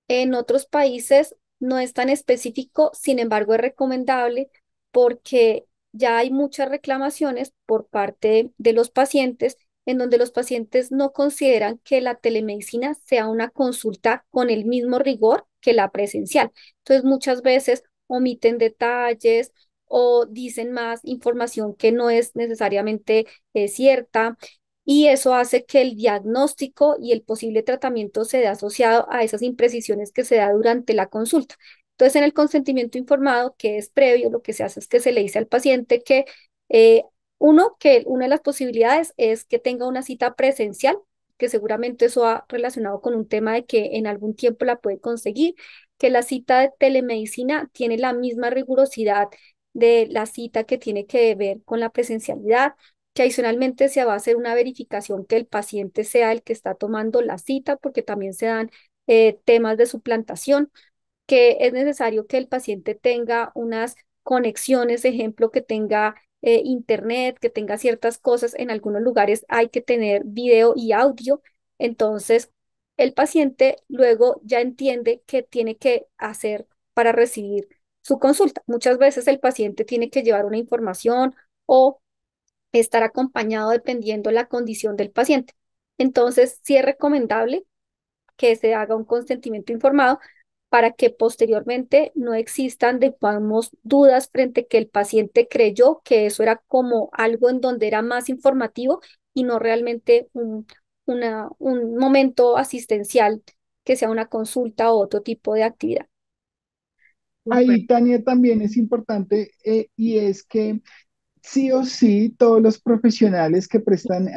Speaker 3: En otros países no es tan específico, sin embargo es recomendable porque ya hay muchas reclamaciones por parte de los pacientes en donde los pacientes no consideran que la telemedicina sea una consulta con el mismo rigor que la presencial. Entonces muchas veces omiten detalles o dicen más información que no es necesariamente cierta y eso hace que el diagnóstico y el posible tratamiento se dé asociado a esas imprecisiones que se da durante la consulta. Entonces, en el consentimiento informado, que es previo, lo que se hace es que se le dice al paciente que eh, que una de las posibilidades es que tenga una cita presencial, que seguramente eso va relacionado con un tema de que en algún tiempo la puede conseguir, que la cita de telemedicina tiene la misma rigurosidad de la cita que tiene que ver con la presencialidad, que adicionalmente se va a hacer una verificación que el paciente sea el que está tomando la cita, porque también se dan temas de suplantación, que es necesario que el paciente tenga unas conexiones, ejemplo, que tenga internet, que tenga ciertas cosas. En algunos lugares hay que tener video y audio. Entonces, el paciente luego ya entiende qué tiene que hacer para recibir su consulta. Muchas veces el paciente tiene que llevar una información o estar acompañado dependiendo la condición del paciente. Entonces, sí es recomendable que se haga un consentimiento informado para que posteriormente no existan, digamos, dudas frente a que el paciente creyó que eso era como algo en donde era más informativo y no realmente un momento asistencial que sea una consulta o otro tipo de actividad.
Speaker 1: Súper.
Speaker 2: Ahí, Tania, también es importante y es que sí o sí, todos los profesionales que prestan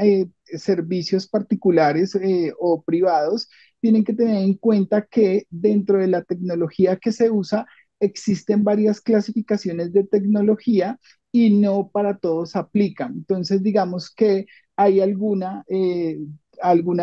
Speaker 2: servicios particulares o privados tienen que tener en cuenta que dentro de la tecnología que se usa existen varias clasificaciones de tecnología y no para todos aplican. Entonces, digamos que hay alguna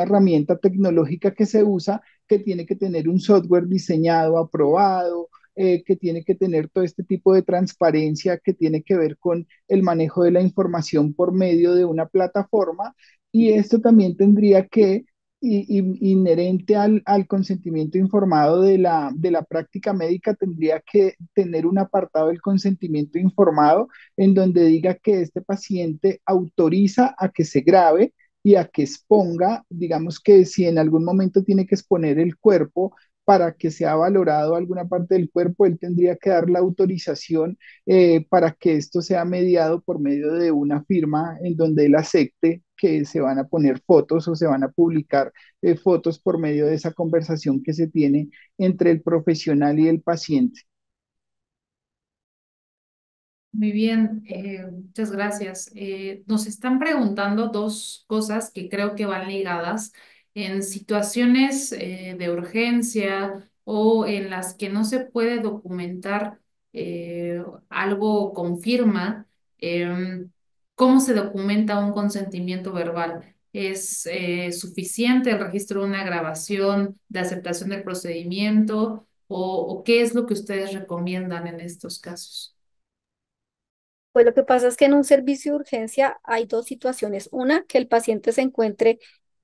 Speaker 2: herramienta tecnológica que se usa que tiene que tener un software diseñado, aprobado, que tiene que tener todo este tipo de transparencia que tiene que ver con el manejo de la información por medio de una plataforma y esto también tendría que, inherente al consentimiento informado de la práctica médica, tendría que tener un apartado del consentimiento informado en donde diga que este paciente autoriza a que se grabe y a que exponga, digamos que si en algún momento tiene que exponer el cuerpo para que sea valorado alguna parte del cuerpo, él tendría que dar la autorización para que esto sea mediado por medio de una firma en donde él acepte que se van a poner fotos o se van a publicar fotos por medio de esa conversación que se tiene entre el profesional y el paciente.
Speaker 1: Muy bien, muchas gracias. Nos están preguntando dos cosas que creo que van ligadas en situaciones de urgencia o en las que no se puede documentar algo con firma. ¿Cómo se documenta un consentimiento verbal? ¿Es suficiente el registro de una grabación de aceptación del procedimiento o qué es lo que ustedes recomiendan en estos casos?
Speaker 3: Pues lo que pasa es que en un servicio de urgencia hay dos situaciones. Una, que el paciente se encuentre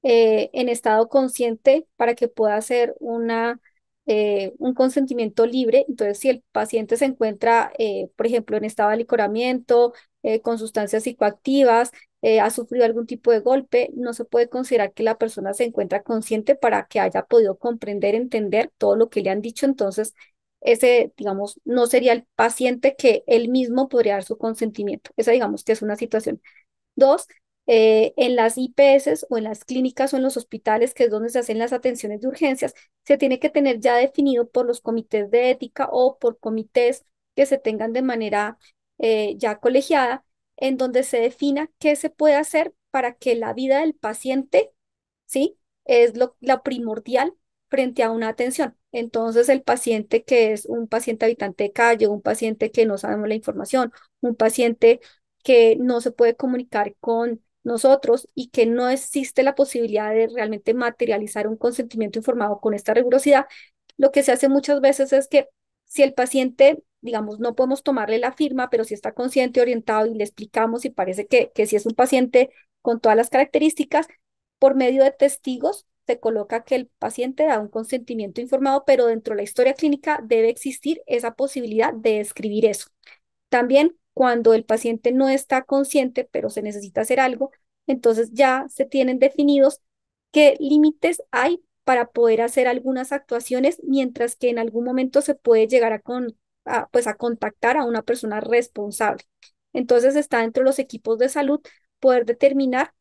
Speaker 3: en estado consciente para que pueda hacer un consentimiento libre. Entonces, si el paciente se encuentra, por ejemplo, en estado de alicoramiento, con sustancias psicoactivas, ha sufrido algún tipo de golpe, no se puede considerar que la persona se encuentra consciente para que haya podido comprender, entender todo lo que le han dicho. Entonces, ese, digamos, no sería el paciente que él mismo podría dar su consentimiento. Esa, digamos, que es una situación. Dos, En las IPS o en las clínicas o en los hospitales, que es donde se hacen las atenciones de urgencias, se tiene que tener ya definido por los comités de ética o por comités que se tengan de manera ya colegiada, en donde se defina qué se puede hacer para que la vida del paciente, ¿sí? Es lo primordial frente a una atención. Entonces, el paciente que es un paciente habitante de calle, un paciente que no sabemos la información, un paciente que no se puede comunicar con nosotros y que no existe la posibilidad de realmente materializar un consentimiento informado con esta rigurosidad, lo que se hace muchas veces es que si el paciente, digamos, no podemos tomarle la firma, pero si está consciente, orientado y le explicamos y parece que si es un paciente con todas las características, por medio de testigos se coloca que el paciente da un consentimiento informado, pero dentro de la historia clínica debe existir esa posibilidad de escribir eso. También cuando el paciente no está consciente, pero se necesita hacer algo, entonces ya se tienen definidos qué límites hay para poder hacer algunas actuaciones, mientras que en algún momento se puede llegar pues a contactar a una persona responsable. Entonces está dentro de los equipos de salud poder determinar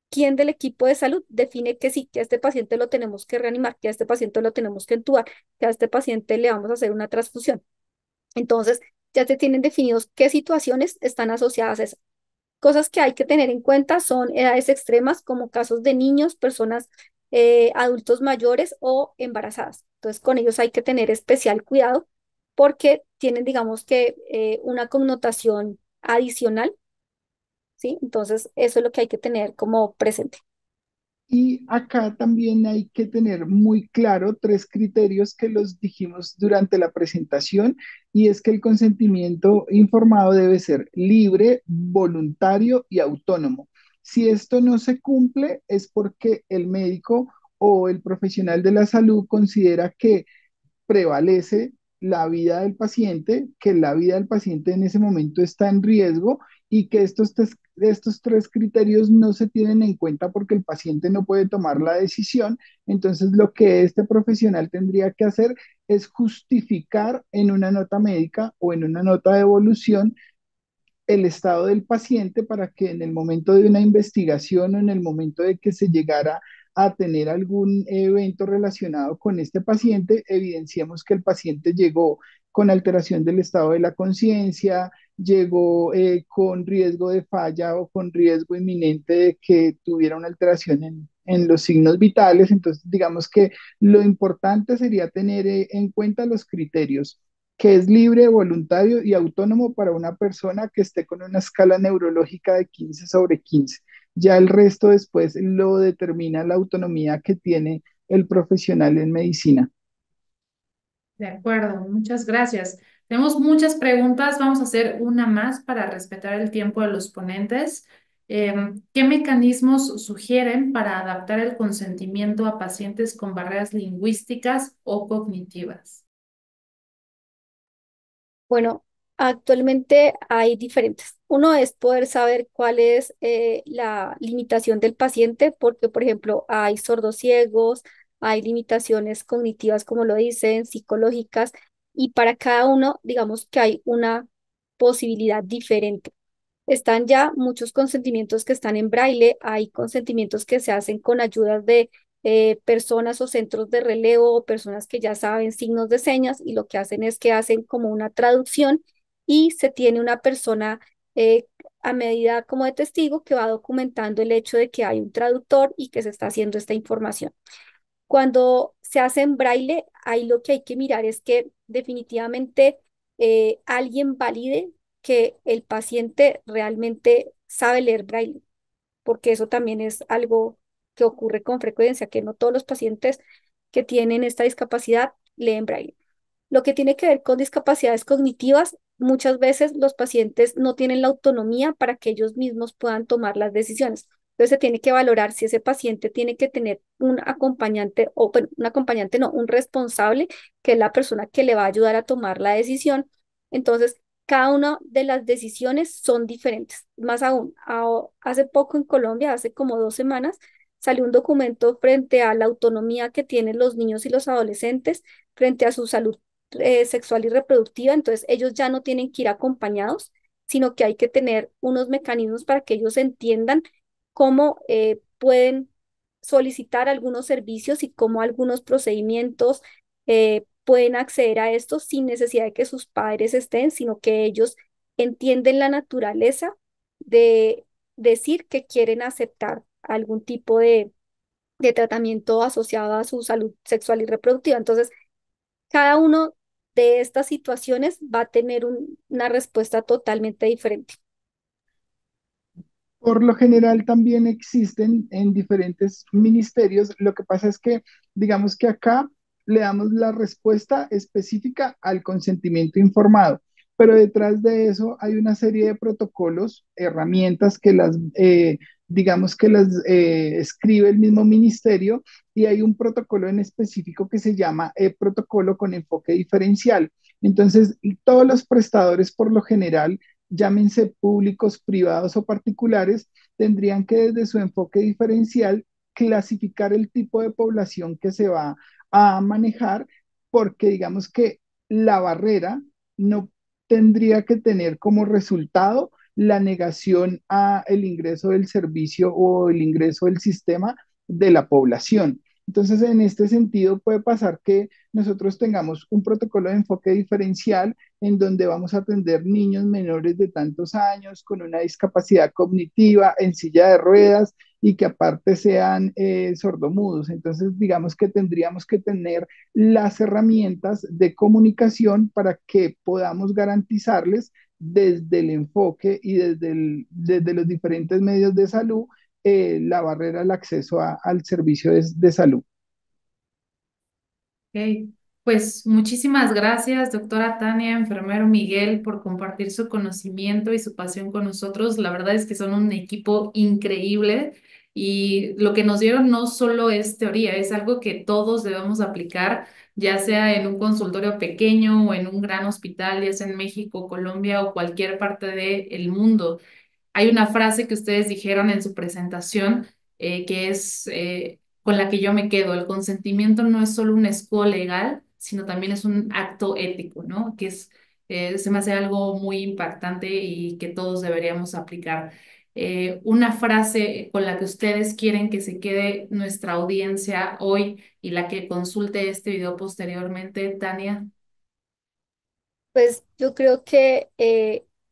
Speaker 3: quién del equipo de salud define que sí, que a este paciente lo tenemos que reanimar, que a este paciente lo tenemos que entubar, que a este paciente le vamos a hacer una transfusión. Entonces, ya se tienen definidos qué situaciones están asociadas a eso. Cosas que hay que tener en cuenta son edades extremas, como casos de niños, personas, adultos mayores o embarazadas. Entonces, con ellos hay que tener especial cuidado porque tienen, digamos que, una connotación adicional, ¿sí? Entonces, eso es lo que hay que tener como presente.
Speaker 2: Y acá también hay que tener muy claro tres criterios que los dijimos durante la presentación, y es que el consentimiento informado debe ser libre, voluntario y autónomo. Si esto no se cumple, es porque el médico o el profesional de la salud considera que prevalece la vida del paciente, que la vida del paciente en ese momento está en riesgo y que estos tres criterios no se tienen en cuenta porque el paciente no puede tomar la decisión. Entonces, lo que este profesional tendría que hacer es justificar en una nota médica o en una nota de evolución el estado del paciente para que en el momento de una investigación o en el momento de que se llegara a tener algún evento relacionado con este paciente, evidenciemos que el paciente llegó con alteración del estado de la conciencia, llegó con riesgo de falla o con riesgo inminente de que tuviera una alteración en los signos vitales. Entonces, digamos que lo importante sería tener en cuenta los criterios, que es libre, voluntario y autónomo para una persona que esté con una escala neurológica de 15/15. Ya el resto después lo determina la autonomía que tiene el profesional en medicina.
Speaker 1: De acuerdo, muchas gracias. Tenemos muchas preguntas, vamos a hacer una más para respetar el tiempo de los ponentes. ¿Qué mecanismos sugieren para adaptar el consentimiento a pacientes con barreras lingüísticas o cognitivas?
Speaker 3: Bueno, actualmente hay diferentes. Uno es poder saber cuál es la limitación del paciente, porque, por ejemplo, hay sordociegos, hay limitaciones cognitivas, como lo dicen, psicológicas, y para cada uno, digamos que hay una posibilidad diferente. Están ya muchos consentimientos que están en braille, hay consentimientos que se hacen con ayudas de personas o centros de relevo o personas que ya saben signos de señas y lo que hacen es que hacen como una traducción y se tiene una persona eh, a medida como de testigo que va documentando el hecho de que hay un traductor y que se está haciendo esta información. Cuando se hace en braille, ahí lo que hay que mirar es que definitivamente alguien valide que el paciente realmente sabe leer braille, porque eso también es algo que ocurre con frecuencia, que no todos los pacientes que tienen esta discapacidad leen braille. Lo que tiene que ver con discapacidades cognitivas, muchas veces los pacientes no tienen la autonomía para que ellos mismos puedan tomar las decisiones. Entonces se tiene que valorar si ese paciente tiene que tener un acompañante o bueno, un acompañante no, un responsable, que es la persona que le va a ayudar a tomar la decisión. Entonces, cada una de las decisiones son diferentes. Más aún, hace poco en Colombia, hace como 2 semanas, salió un documento frente a la autonomía que tienen los niños y los adolescentes frente a su salud sexual y reproductiva. Entonces, ellos ya no tienen que ir acompañados, sino que hay que tener unos mecanismos para que ellos entiendan cómo pueden solicitar algunos servicios y cómo algunos procedimientos pueden acceder a esto sin necesidad de que sus padres estén, sino que ellos entienden la naturaleza de decir que quieren aceptar algún tipo de tratamiento asociado a su salud sexual y reproductiva. Entonces, cada uno de estas situaciones va a tener una respuesta totalmente diferente.
Speaker 2: Por lo general también existen en diferentes ministerios. Lo que pasa es que, digamos que acá le damos la respuesta específica al consentimiento informado, pero detrás de eso hay una serie de protocolos, herramientas que digamos que las escribe el mismo ministerio y hay un protocolo en específico que se llama protocolo con enfoque diferencial. Entonces, todos los prestadores por lo general, llámense públicos, privados o particulares, tendrían que desde su enfoque diferencial clasificar el tipo de población que se va a manejar, porque digamos que la barrera no tendría que tener como resultado la negación a el ingreso del servicio o el ingreso del sistema de la población. Entonces, en este sentido, puede pasar que nosotros tengamos un protocolo de enfoque diferencial en donde vamos a atender niños menores de tantos años con una discapacidad cognitiva en silla de ruedas y que aparte sean sordomudos. Entonces, digamos que tendríamos que tener las herramientas de comunicación para que podamos garantizarles desde el enfoque y desde los diferentes medios de salud la barrera al acceso al servicio de salud.
Speaker 1: Ok. Pues muchísimas gracias, doctora Tania, enfermero Miguel, por compartir su conocimiento y su pasión con nosotros. La verdad es que son un equipo increíble y lo que nos dieron no solo es teoría, es algo que todos debemos aplicar, ya sea en un consultorio pequeño o en un gran hospital, ya sea en México, Colombia o cualquier parte del mundo. Hay una frase que ustedes dijeron en su presentación que es con la que yo me quedo. El consentimiento no es solo un escudo legal, sino también es un acto ético, ¿no? Se me hace algo muy impactante y que todos deberíamos aplicar. Una frase con la que ustedes quieren que se quede nuestra audiencia hoy y la que consulte este video posteriormente, Tania.
Speaker 3: Pues yo creo que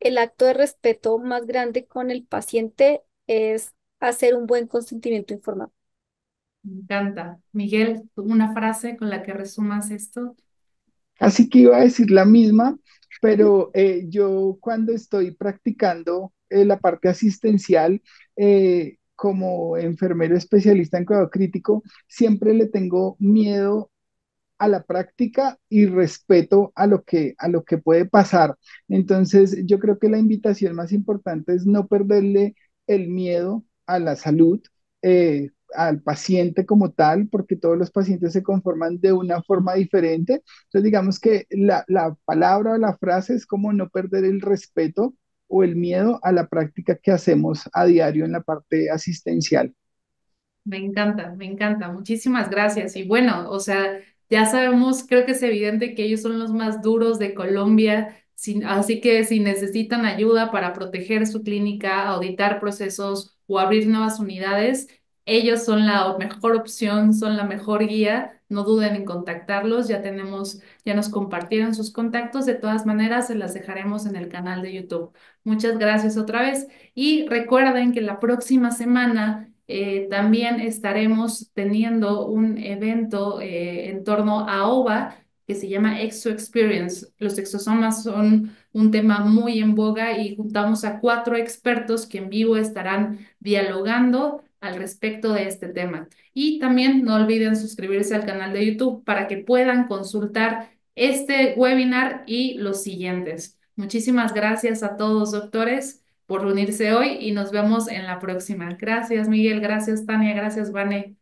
Speaker 3: el acto de respeto más grande con el paciente es hacer un buen consentimiento informado.
Speaker 1: Me encanta. Miguel, una frase con la que resumas esto.
Speaker 2: Así que iba a decir la misma, pero yo cuando estoy practicando la parte asistencial como enfermero especialista en cuidado crítico, siempre le tengo miedo a la práctica y respeto a lo que puede pasar. Entonces, yo creo que la invitación más importante es no perderle el miedo a la salud, al paciente como tal, porque todos los pacientes se conforman de una forma diferente. Entonces, digamos que la palabra o la frase es como no perder el respeto o el miedo a la práctica que hacemos a diario en la parte asistencial.
Speaker 1: Me encanta, me encanta. Muchísimas gracias. Y bueno, o sea, ya sabemos, creo que es evidente que ellos son los más duros de Colombia, así que si necesitan ayuda para proteger su clínica, auditar procesos o abrir nuevas unidades, ellos son la mejor opción, son la mejor guía. No duden en contactarlos. Ya nos compartieron sus contactos. De todas maneras, se las dejaremos en el canal de YouTube. Muchas gracias otra vez. Y recuerden que la próxima semana también estaremos teniendo un evento en torno a OVA que se llama Exo Experience. Los exosomas son un tema muy en boga y juntamos a 4 expertos que en vivo estarán dialogando al respecto de este tema. Y también no olviden suscribirse al canal de YouTube para que puedan consultar este webinar y los siguientes. Muchísimas gracias a todos, doctores, por unirse hoy y nos vemos en la próxima. Gracias, Miguel. Gracias, Tania. Gracias, Vane.